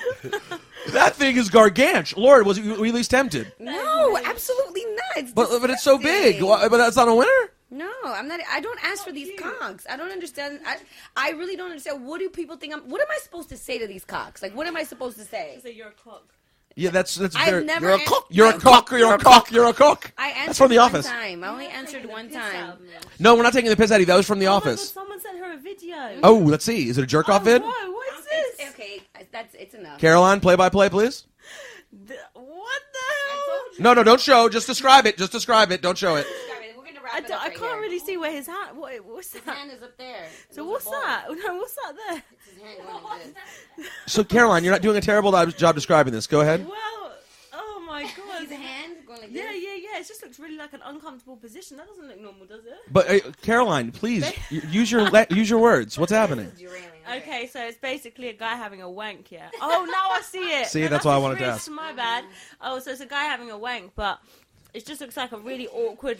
That thing is gargantuan. Lord, were you at least tempted? No, absolutely not. It's But it's so big. disgusting. But that's not a winner? No, I'm not. I don't ask for these cocks. I don't understand. I really don't understand. What do people think what am I supposed to say to these cocks? Like, what am I supposed to say? So you're a cock. Yeah, that's I've very... never You're a an- cook. You're a cook. You're a cook. You're a cook. I answered That's from The one Office. time. I only answered one time. No, we're not taking the piss out of you. That was from The Oh my God, Office. someone sent her a video. Oh, let's see. Is it a jerk-off vid? Whoa, what is this? Okay, it's enough. Caroline, play-by-play, please. What the hell? No, don't show. Just describe it. Just describe it. Don't show it. We're gonna wrap it up I right can't here. really see where his hand. What's His that? hand is up there. So what's that? No, what's that there? It's his hand going like this. So, Caroline, you're not doing a terrible job describing this. Go ahead. Well, oh my God. His hand going like Yeah. this. It just looks really like an uncomfortable position. That doesn't look normal, does it? But, Caroline, please, use your words. What's happening? Okay, so it's basically a guy having a wank, yeah. Oh, now I see it. See, No, that's why I just wanted to really ask. My bad. Oh, so it's a guy having a wank, but it just looks like a really awkward.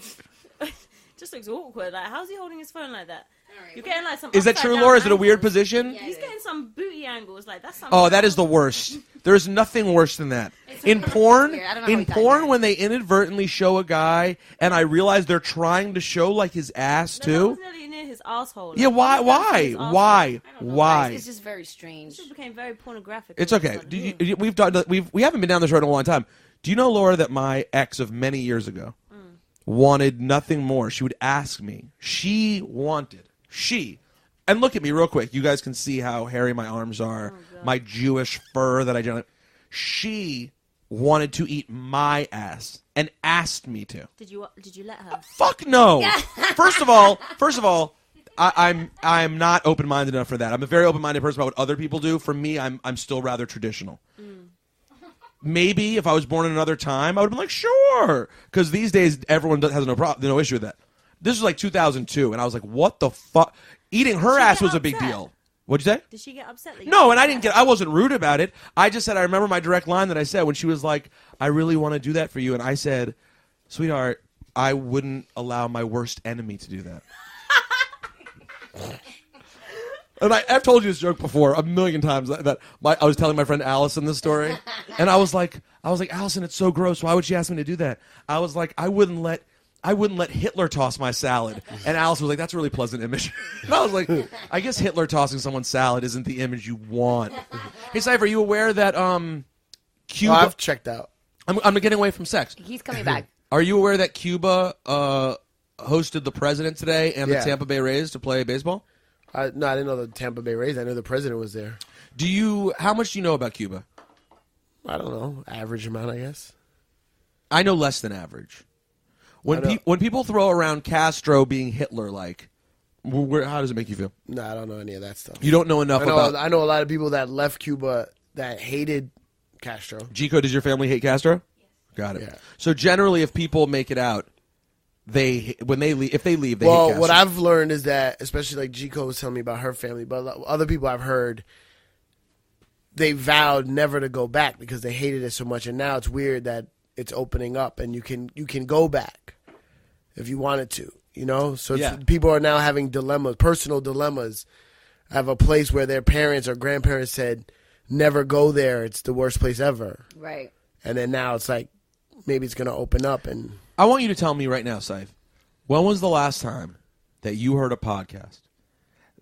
Just looks awkward. Like, how's he holding his phone like that? You're getting like some. Is that upside true, down Laura? Is it a weird angles. position? He's getting some booty angles. Like that's. Oh, that is the worst. There's nothing worse than that. In porn, weird. I don't know how he got that. when they inadvertently show a guy, and I realize they're trying to show like his ass That too. was nearly near his asshole. Yeah, why? It's just very It strange. just became very pornographic. It's okay. We haven't been down this road in a long time. Do you know, Laura, that my ex of many years ago wanted nothing more? She would ask me. And look at me real quick. You guys can see how hairy my arms are, my Jewish fur that I generally. She wanted to eat my ass and asked me to. Did you let her? Fuck no. First of all, I'm not open-minded enough for that. I'm a very open-minded person about what other people do. For me, I'm still rather traditional. Maybe if I was born in another time, I would have been like, sure. Because these days, everyone has no issue with that. This was like 2002, and I was like, what the fuck? Eating her ass get was a big upset? deal. What'd you say? Did she get upset? That No, and I wasn't rude about it. I just said, I remember my direct line that I said when she was like, I really want to do that for you. And I said, sweetheart, I wouldn't allow my worst enemy to do that. And I've told you this joke before a million times that I was telling my friend Allison this story. And I was like, Allison, it's so gross. Why would she ask me to do that? I was like, I wouldn't let Hitler toss my salad. And Alice was like, that's a really pleasant image. And I was like, I guess Hitler tossing someone's salad isn't the image you want. Hey, Cipha, are you aware that Cuba... I've checked out. I'm getting away from sex. He's coming back. Are you aware that Cuba hosted the president today and the Yeah. Tampa Bay Rays to play baseball? No, I didn't know the Tampa Bay Rays. I knew the president was there. How much do you know about Cuba? I don't know. Average amount, I guess. I know less than average. When people throw around Castro being Hitler-like, how does it make you feel? No, I don't know any of that stuff. You don't know enough about... I know a lot of people that left Cuba that hated Castro. Gico, does your family hate Castro? Yes. Got it. Yeah. So generally, if people make it out, if they leave, they hate Castro. Well, what I've learned is that, especially like Gico was telling me about her family, but other people I've heard, they vowed never to go back because they hated it so much, and now it's weird that it's opening up and you can go back if you wanted to, you know? So people are now having dilemmas, personal dilemmas. I have a place where their parents or grandparents said, never go there. It's the worst place ever. Right. And then now it's like, maybe it's going to open up. And I want you to tell me right now, Ciph, when was the last time that you heard a podcast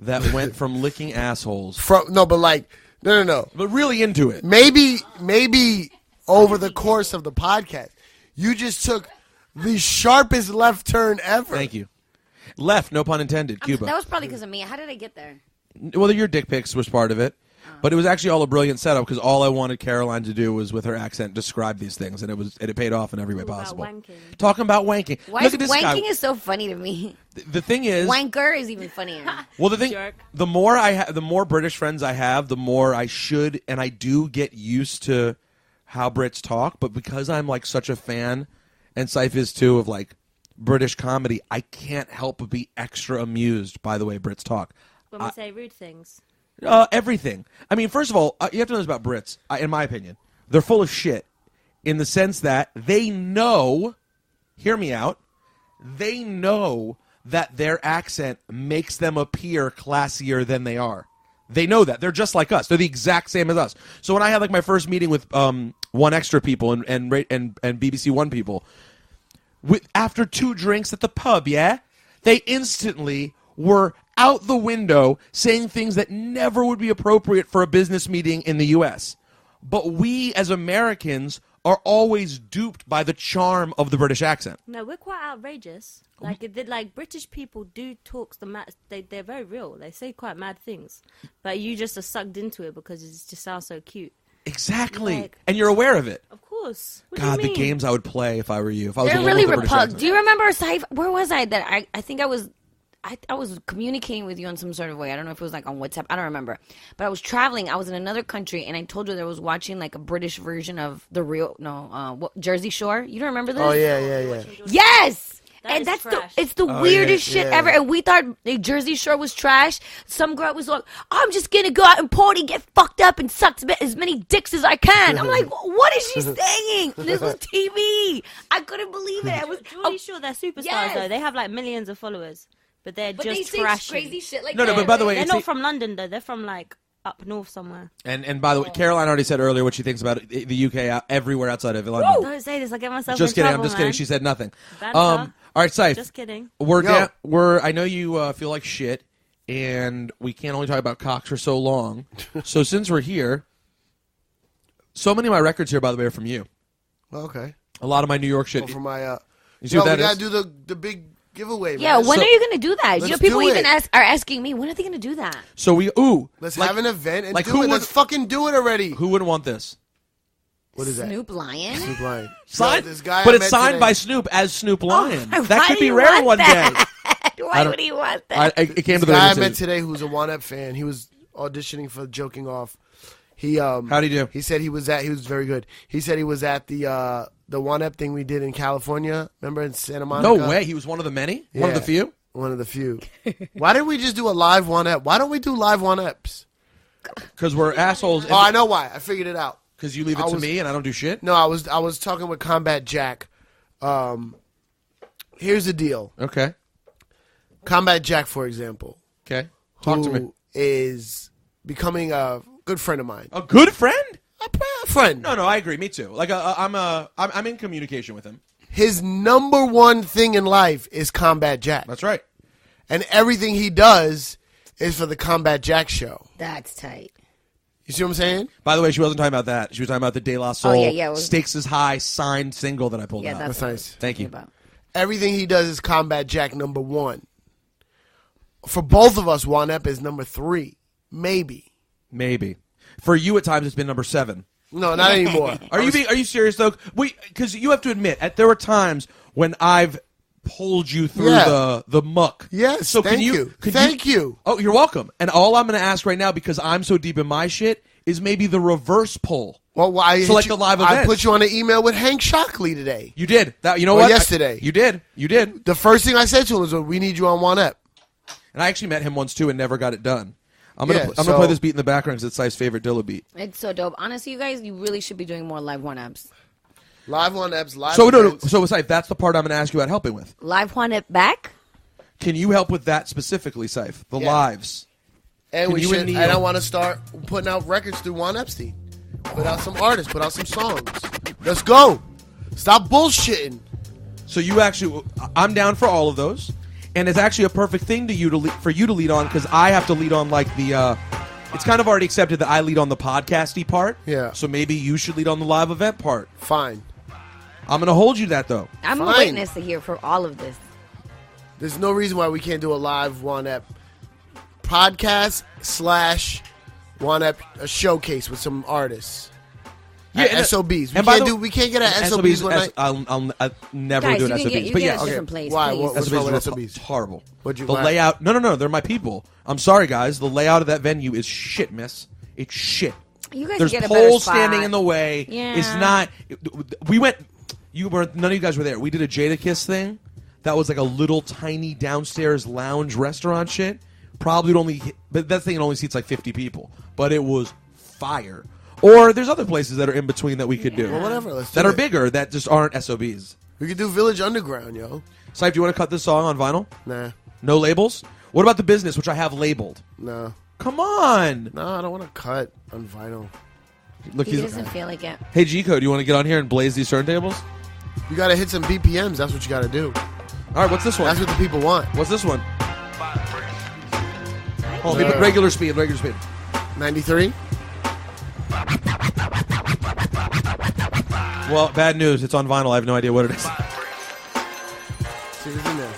that went from licking assholes... No. But really into it. Maybe over the course of the podcast, you just took the sharpest left turn ever. Thank you. Left, no pun intended, Cuba. That was probably because of me. How did I get there? Well, your dick pics was part of it. But it was actually all a brilliant setup because all I wanted Caroline to do was, with her accent, describe these things, and it paid off in every way possible. Talking about wanking. Look at this guy. Wanking is so funny to me. The thing is, wanker is even funnier. Well, the more British friends I have, the more I should and I do get used to how Brits talk. But because I'm like such a fan, and Ciph is too, of like British comedy, I can't help but be extra amused by the way Brits talk. When we say rude things. Everything. I mean, first of all, you have to know this about Brits, in my opinion. They're full of shit in the sense that they know, hear me out, they know that their accent makes them appear classier than they are. They know that. They're just like us. They're the exact same as us. So when I had like my first meeting with One Extra people and BBC One people, after 2 drinks at the pub, they instantly were out the window saying things that never would be appropriate for a business meeting in the U.S. But we as Americans are always duped by the charm of the British accent. No, we're quite outrageous. Like British people do talk they're very real. They say quite mad things, but you just are sucked into it because it just sounds so cute. Exactly, Like, and you're aware of it. Of course. What God, do you the mean? games I would play if I were you. If I was They're a really with a British repug. accent. Do you remember, Cipha? Where was I? That I think I was communicating with you in some sort of way. I don't know if it was like on WhatsApp. I don't remember. But I was traveling. I was in another country, and I told you that I was watching like a British version of the real Jersey Shore. You don't remember this? Oh yeah. Yes. That And is that's trash. it's the weirdest yeah, shit yeah. ever. And we thought the Jersey Shore was trash. Some girl was like, "I'm just gonna go out and party, get fucked up, and suck as many dicks as I can." I'm like, "What is she saying?" This was TV. I couldn't believe it. I was Geordie Shore, they're superstars Yes. though. They have like millions of followers, but they're but just they say trashy. crazy shit like No, that. but by the way, They're it's not from London though. They're from like up north somewhere. And by the way, Caroline already said earlier what she thinks about the UK everywhere outside of London. Don't say this. I get myself Just in kidding. trouble, I'm just man. kidding. She said nothing. Banter. All right, Ciph. Just kidding. We're. I know you feel like shit, and we can't only talk about cocks for so long. So since we're here, so many of my records here, by the way, are from you. Okay. A lot of my New York shit. For my You see what we that gotta is? do the big giveaway. Yeah, man. when So- are you gonna do that? You know, Let's people do even it. are asking me, when are they gonna do that? So Let's like- have an event and like do who it. would- Let's fucking do it already. Who wouldn't want this? What is that? Snoop Lion? Snoop Lion. Signed, No, this guy but I it's met signed today- by Snoop as Snoop Lion. why That could do be you rare want one that? day. Why would he want that? It came to This the guy I radio met station. today who's a Juan Ep fan. He was auditioning for Joking Off. How'd he do? He said he was very good. He said he was at the Juan Ep thing we did in California. Remember in Santa Monica? No way. He was one of the many? One of the Yeah. few? One of the few. Why didn't we just do a live Juan Ep? Why don't we do live Juan Eps? Because we're assholes. Oh, I know why. I figured it out. Because you leave it I to was- me and I don't do shit? No, I was talking with Combat Jack. Here's the deal. Okay. Combat Jack, for example, Okay. Talk to me. who is becoming a good friend of mine. A good friend? A friend. No, I agree. Me too. Like I'm in communication with him. His number one thing in life is Combat Jack. That's right. And everything he does is for the Combat Jack show. That's tight. You see what I'm saying? By the way, she wasn't talking about that. She was talking about the De La Soul yeah, it was- Stakes is High signed single that I pulled Yeah, out. that's That's nice. Thank you. about. Everything he does is Combat Jack number one. For both of us, Juan Ep is number 3. Maybe. Maybe. For you at times it's been number 7. No, not anymore. Are you serious though? Because you have to admit, there were times when I've pulled you through Yeah. the muck. Yes, So thank can you. could Thank you. Oh, you're welcome. And all I'm going to ask right now, because I'm so deep in my shit, is maybe the reverse pull. Well, why? So like the live I events. put you on an email with Hank Shockley today. You did that. You know Or what? yesterday. You did. The first thing I said to him was, "We need you on Juan Ep." And I actually met him once too, and never got it done. I'm Yeah, gonna play this beat in the background because it's Cyph's favorite Dilla beat. It's so dope. Honestly, you guys, you really should be doing more live Juan Eps. Live Juan Eps. Live. So events. Cyph, that's the part I'm going to ask you about helping with. Live Juan Ep back? Can you help with that specifically, Cyph? The Yeah. lives. And Can we you should. and And Neil- I want to start putting out records through Juan Epstein. Put out some artists. Put out some songs. Let's go. Stop bullshitting. So you actually, I'm down for all of those, and it's actually a perfect thing for you to lead on because I have to lead on like the. It's kind of already accepted that I lead on the podcasty part. Yeah. So maybe you should lead on the live event part. Fine. I'm gonna hold you that though. I'm a Fine. witness here for all of this. There's no reason why we can't do a live Juan Ep podcast / Juan Ep a showcase with some artists. Yeah, At and- SOBs. and by the- We can't get at SOBs one night. I'll never Guys, do you an can SOBs. get, you but can yeah, get a different place, Why? please. What's wrong with SOBs SOBs? it's horrible. What'd you- the why? layout. No, they're my people. I'm sorry, guys. The layout of that venue is shit, miss. It's shit. You guys There's get a better poles spot. standing in the way. Yeah. It's not. We went. None of you guys were there. We did a Jada Kiss thing. that was like a little tiny downstairs lounge restaurant shit, probably would only, but that thing only seats like 50 people. But it was fire. Or there's other places that are in between that we could do. Well, whatever. Let's do that are it. bigger, that just aren't SOBs. We could do Village Underground, yo. Ciph, do you want to cut this song on vinyl? Nah. No labels? What about The Business, which I have labeled? No. Come on. No, I don't want to cut on vinyl. Look, He doesn't feel like it. Hey, G-Code, do you want to get on here and blaze these turntables? You got to hit some BPMs. That's what you got to do. All right, what's this one? That's what the people want. What's this one? Oh, regular speed. 93? Well, bad news. It's on vinyl. I have no idea what it is. See what's in there.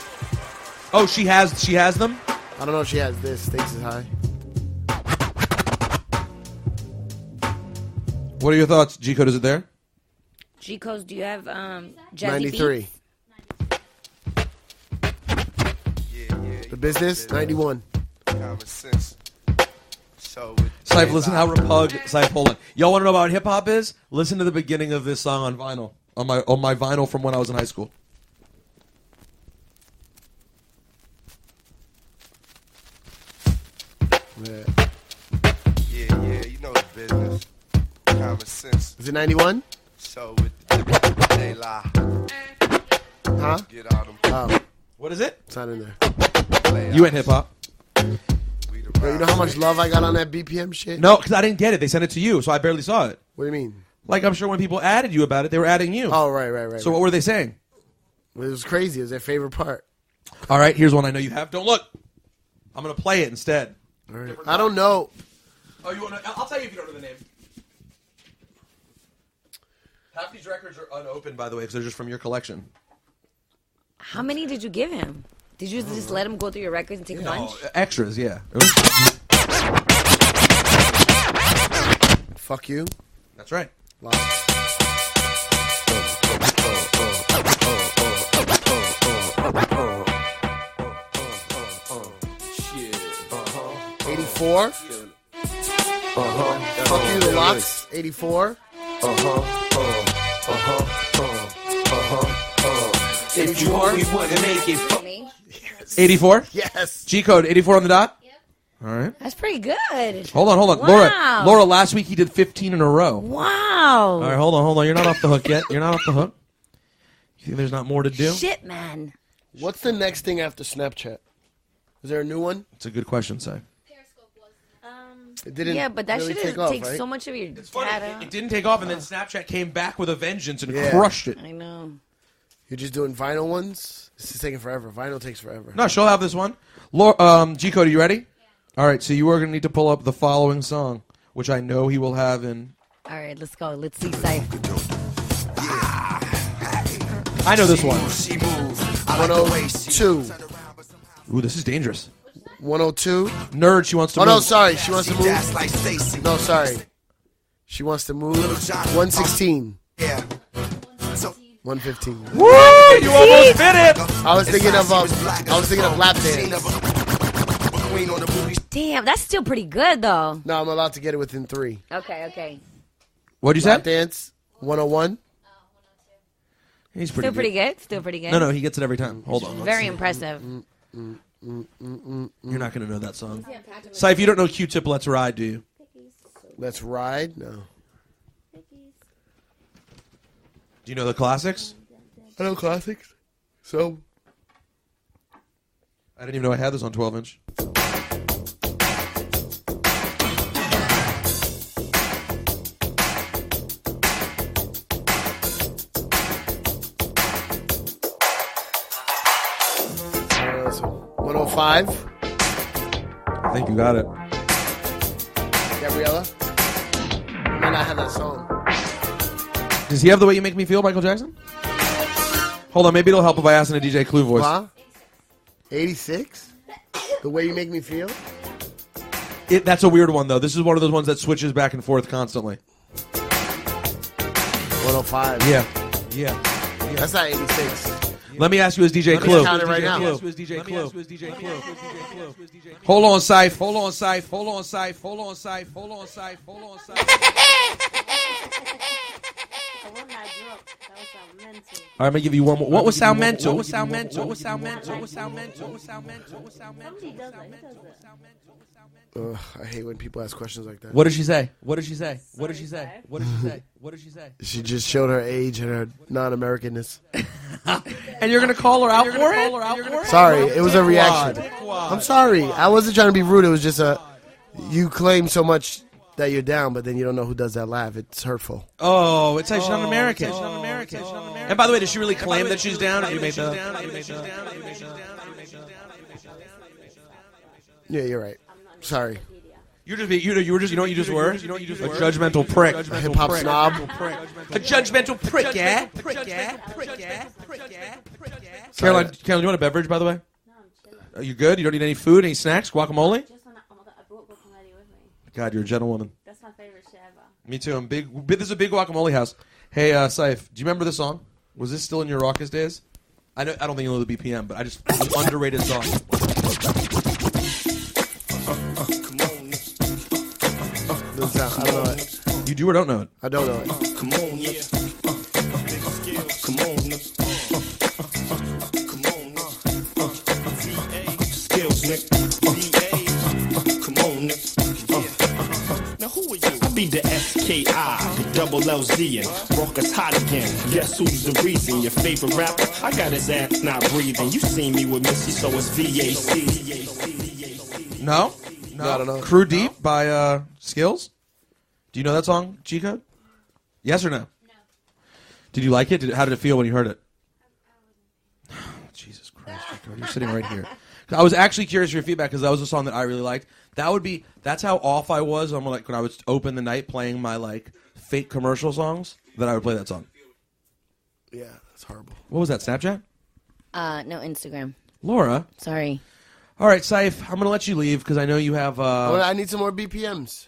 Oh, she has them? I don't know if she has this. Stakes is high. What are your thoughts? G-Code, is it there? G-Codes, do you have Jazzy 93. Beats? The Business, 91. Common sense. So Ciph, listen how Ciph, hold on. Y'all want to know about what hip-hop is? Listen to the beginning of this song on vinyl. On my vinyl from when I was in high school. Yeah. yeah, you know the business. Common sense. Is it 91? So they lie. Huh? Get out them. Oh, What is it? it's not in there. You ain't hip-hop. Bro, you know how much love I got on that BPM shit? No, because I didn't get it. They sent it to you, so I barely saw it. What do you mean? Like, I'm sure when people added you about it, they were adding you. Oh, right. So what were they saying? It was crazy. It was their favorite part. All right, here's one I know you have. Don't look. I'm going to play it instead. All right. I don't know. Oh, you want to? I'll tell you if you don't know the name. Half these records are unopened, by the way, because they're just from your collection. How many did you give him? Did you just let him go through your records and take a bunch? Extras, yeah. Fuck you. That's right. Loud. 84. Fuck you, the Locks. 84. 84. Me? 84? Yes. G-Code, 84 on the dot? Yep. All right. That's pretty good. Hold on. Wow. Laura, last week he did 15 in a row. Wow. All right, hold on. You're not off the hook yet. You think there's not more to do? Shit, man. What's the next thing after Snapchat? Is there a new one? It's a good question, Si. It didn't. Yeah, but that really shit take off, takes right? so much of your Funny, data. it didn't take off, and then Snapchat came back with a vengeance and Yeah. crushed it. I know. You're just doing vinyl ones? This is taking forever. Vinyl takes forever. No, she'll have this one. Laura, G-Code, are you ready? Yeah. All right, so you are going to need to pull up the following song, which I know he will have in... All right, let's go. Let's see Ciph. I know this one. 102. Ooh, this is dangerous. 102. Nerd, she wants to Oh, move. no, sorry. She wants to move. No, sorry. She wants to move. 116. Yeah. 115. Woo! You almost fit it! I was thinking of lap dance. Damn, that's still pretty good, though. No, I'm allowed to get it within 3. Okay. What'd you Lap say? dance. 101. He's pretty Still pretty good. Still pretty good. No, he gets it every time. Hold on. Very impressive. You're not going to know that song. Si, if you don't know Q-Tip, Let's Ride, do you? Let's ride. No. Do you know the classics? I know classics. So. I didn't even know I had this on 12-inch. So 105. I think you got it. Gabriella. I might not have that song. Does he have The Way You Make Me Feel, Michael Jackson? Hold on, maybe it'll help if I ask in a DJ Clue voice. Huh? 86? The Way You Make Me Feel? That's a weird one, though. This is one of those ones that switches back and forth constantly. 105. Yeah. That's not 86. Let me ask you as DJ Let me Clue. count it right now. Hold on, Ciph. Hold on, Ciph. want that drop. That was sound mental. All right, I'm gonna give you one more. What was sound mental? Somebody does that. Who does that? Ugh, I hate when people ask questions like that. What did she say? What did she say? What did she say? What did she say? What did she say? She just showed her age and her non-Americanness. And you're gonna call her out for it? Sorry, it was a reaction. I'm sorry. I wasn't trying to be rude. It was just you claim so much that you're down, but then you don't know who does that laugh. It's hurtful. Oh, it's like she's not American. And by the way, does she really claim that she's down? Or you made that? Yeah, you're right. Sorry. You were just, you know what you just were? A judgmental prick. A hip-hop snob. A judgmental prick, yeah? Caroline, do you want a beverage, by the way? No, I'm chilling. Are you good? You don't need any food, any snacks, guacamole? Just when I brought guacamole with me. God, you're a gentlewoman. That's my favorite shit ever. Me too. I'm big. This is a big guacamole house. Hey, Ciph, do you remember this song? Was this still in your raucous days? I don't think you know the BPM, but it's an underrated song. I don't know it. You do or don't know it? I don't know it. Come on, yeah. Come on, skills, Nick. Come on, Nick. Now who are you? I be the SKI, the double LZ, and Raucous hot again. Guess who's the reason? Your favorite rapper? I got his ass not breathing. You seen me with Missy, so it's VAC. No? I don't know. Crew Deep by Skills? Do you know that song, G-Code? Yes or no? No. Did you like it? How did it feel when you heard it? Jesus Christ, G-Code, you're sitting right here. I was actually curious for your feedback because that was a song that I really liked. That's how off I was. I'm like when I would open the night playing my like fake commercial songs, that I would play that song. Yeah, that's horrible. What was that, Snapchat? No, Instagram. Laura? Sorry. All right, Ciph, I'm going to let you leave because I know you have... I need some more BPMs.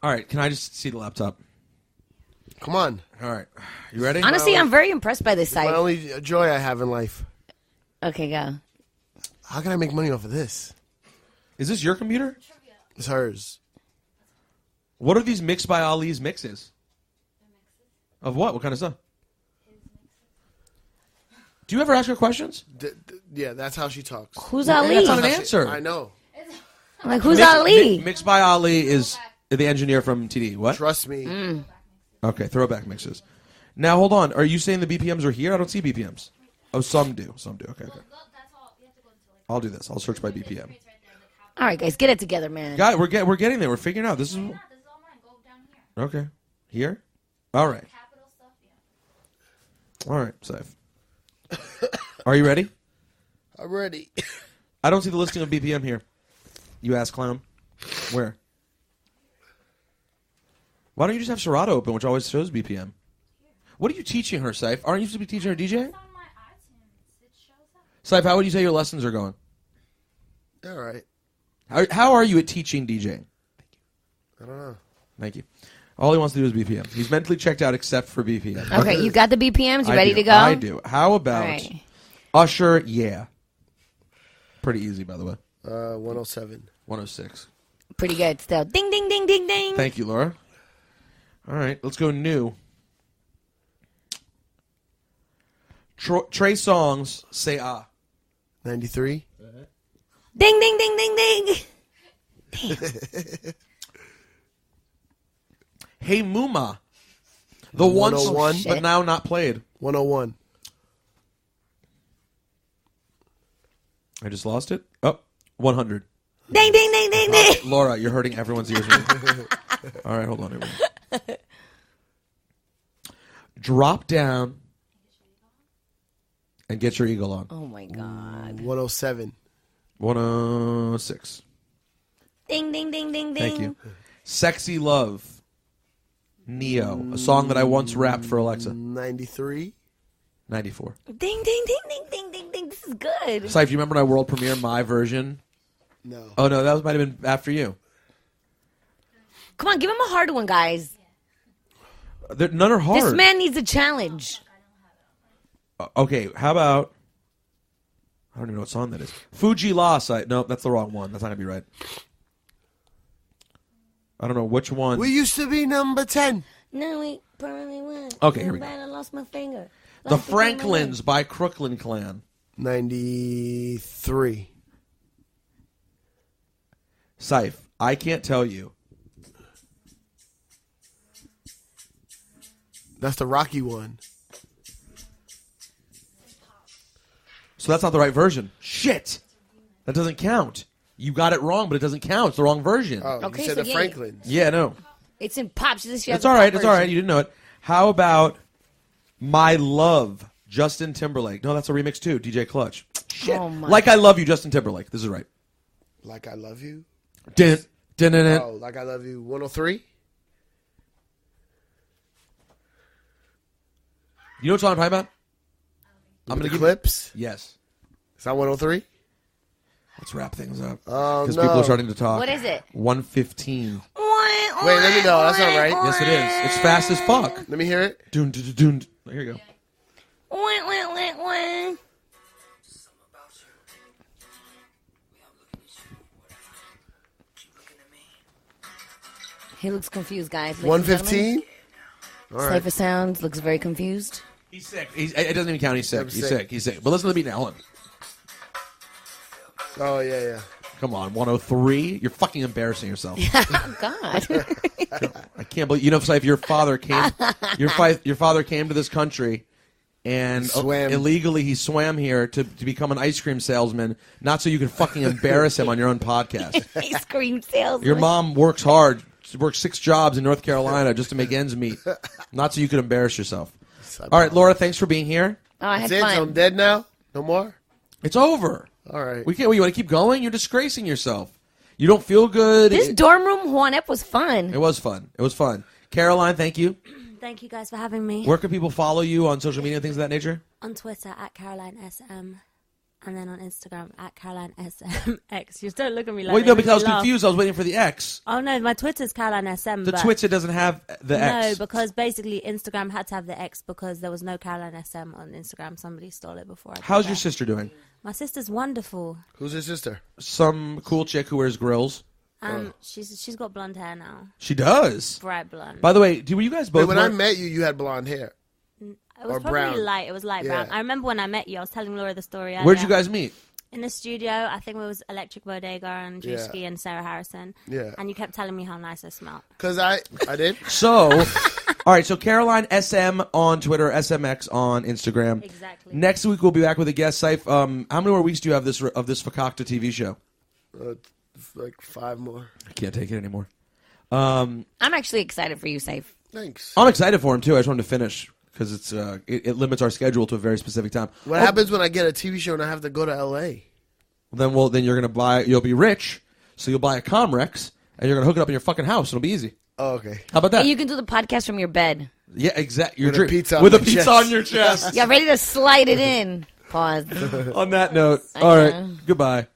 All right, can I just see the laptop? Come on. All right. You ready? Honestly, I'm very impressed by this My site. only joy I have in life. Okay, go. How can I make money off of this? Is this your computer? It's hers. What are these Mixed by Ali's mixes? Of what? What kind of stuff? Do you ever ask her questions? Yeah, that's how she talks. Who's Ali? That's not an answer. I know. I'm like, who's Ali? Mixed by Ali is the engineer from TD. What? Trust me. Okay, throwback mixes. Now, hold on. Are you saying the BPMs are here? I don't see BPMs. Oh, some do. Some do. Okay. I'll do this. I'll search by BPM. All right, guys, get it together, man. Guys, we're getting there. We're figuring out. This is... Okay. Here? All right. All right, Ciph. Are you ready? I'm ready. I don't see the listing of BPM here. You ass clown. Where? Why don't you just have Serato open, which always shows BPM? What are you teaching her, Ciph? Aren't you supposed to be teaching her DJ? Ciph, how would you say your lessons are going? All right. How are you at teaching DJing? I don't know. Thank you. All he wants to do is BPM. He's mentally checked out except for BPM. Okay, you got the BPMs? You ready to go? I do. How about right. Usher? Yeah. Pretty easy, by the way. 107. 106. Pretty good still. Ding, ding, ding, ding, ding. Thank you, Laura. All right, let's go new. Trey Songz, say ah. 93. Ding, ding, ding, ding, ding. Hey Muma. The once, 101. but now not played. 101. I just lost it. Oh, 100. Ding, ding, ding, ding, ding. Laura, you're hurting everyone's ears. All right, hold on. Drop down and get your eagle on. Oh, my God. 107. 106. Ding, ding, ding, ding, ding. Thank you. Sexy Love. Neo. A song that I once rapped for Alexa. 93. 94. Ding, ding, ding, ding, ding, ding, ding. This is good. Ciph, do you remember my world premiere, my version? No. Oh, no, that might have been after you. Come on, give him a hard one, guys. None are hard. This man needs a challenge. Okay, how about... I don't even know what song that is. Fuji La. No, that's the wrong one. That's not going to be right. I don't know which one. We used to be number 10. No, we probably went. Okay, here we go. I lost my finger. The Franklins by Crooklyn Clan. 93. Ciph, I can't tell you. That's the Rocky one. So that's not the right version. Shit. That doesn't count. You got it wrong, but it doesn't count. It's the wrong version. Oh, Okay, you said so the yeah. Franklins. Yeah, no. It's in pop. It's all right. It's all right. You didn't know it. How about My Love, Justin Timberlake? No, that's a remix too. DJ Clutch. Shit. Oh my. Like I Love You, Justin Timberlake. This is right. Like I Love You? Dun, dun, dun, dun. Oh, Like I Love You 103? You know what I'm talking about? I'm With gonna the clips? Yes. Is that 103? Let's wrap things up. Oh, Because no. people are starting to talk. What is it? 115. Wait, let me know. That's not right. Yes, it is. It's fast as fuck. Let me hear it. Dun, dun, dun, dun. Here you go. He looks confused, guys. 115? All right. Cipha Sounds looks very confused. He's sick. It doesn't even count. He's sick. I'm He's sick. sick. He's sick. But listen to the beat now. Hold on. Oh, yeah. Come on, 103. You're fucking embarrassing yourself. Oh, God. I can't believe. You know, Ciph, your father came. Your father came to this country, and Swam. illegally he swam here to become an ice cream salesman. Not so you could fucking embarrass him on your own podcast. Ice cream salesman. Your mom works hard. She works 6 jobs in North Carolina just to make ends meet. Not so you could embarrass yourself. All right, Laura, thanks for being here. Oh, I had That's it? So I'm fun. dead now? No more? It's over. All right. We can't. You want to keep going? You're disgracing yourself. You don't feel good. This dorm room Juan Ep was fun. It was fun. It was fun. Caroline, thank you. Thank you guys for having me. Where can people follow you on social media and things of that nature? On Twitter at Caroline SM, and then on Instagram at Caroline SMX. You don't look at me like Well, that. no, You because I was make me laugh. confused. I was waiting for the X. Oh no, my Twitter's Caroline SM. The but Twitter doesn't have the X. No, because basically Instagram had to have the X because there was no Caroline SM on Instagram. Somebody stole it before I did How's that. your sister doing? My sister's wonderful. Who's his sister? Some cool chick who wears grills. She's got blonde hair now, She does. bright blonde. By the way, were you guys both? Wait, when I wear- met you, you had blonde hair. It was or probably brown. light. It was light Yeah. brown. I remember when I met you. I was telling Laura the story. Where'd you earlier. guys meet? In the studio, I think it was Electric Bodega and Drewski and Sarah Harrison. Yeah. And you kept telling me how nice I smelled. Because I did. So, all right. So Caroline SM on Twitter, SMX on Instagram. Exactly. Next week we'll be back with a guest. Ciph, how many more weeks do you have this Fakakta TV show? Like 5 more. I can't take it anymore. I'm actually excited for you, Ciph. Thanks. I'm excited for him too. I just wanted to finish because it limits our schedule to a very specific time. What happens when I get a TV show and I have to go to L.A.? Then you're gonna buy. You'll be rich, so you'll buy a Comrex and you're gonna hook it up in your fucking house. It'll be easy. Oh, okay. How about that? And you can do the podcast from your bed. Yeah, exactly. With a pizza on with a my pizza chest. on your chest. Yeah, ready to slide it in. Pause. On that note, I all right. know. Goodbye.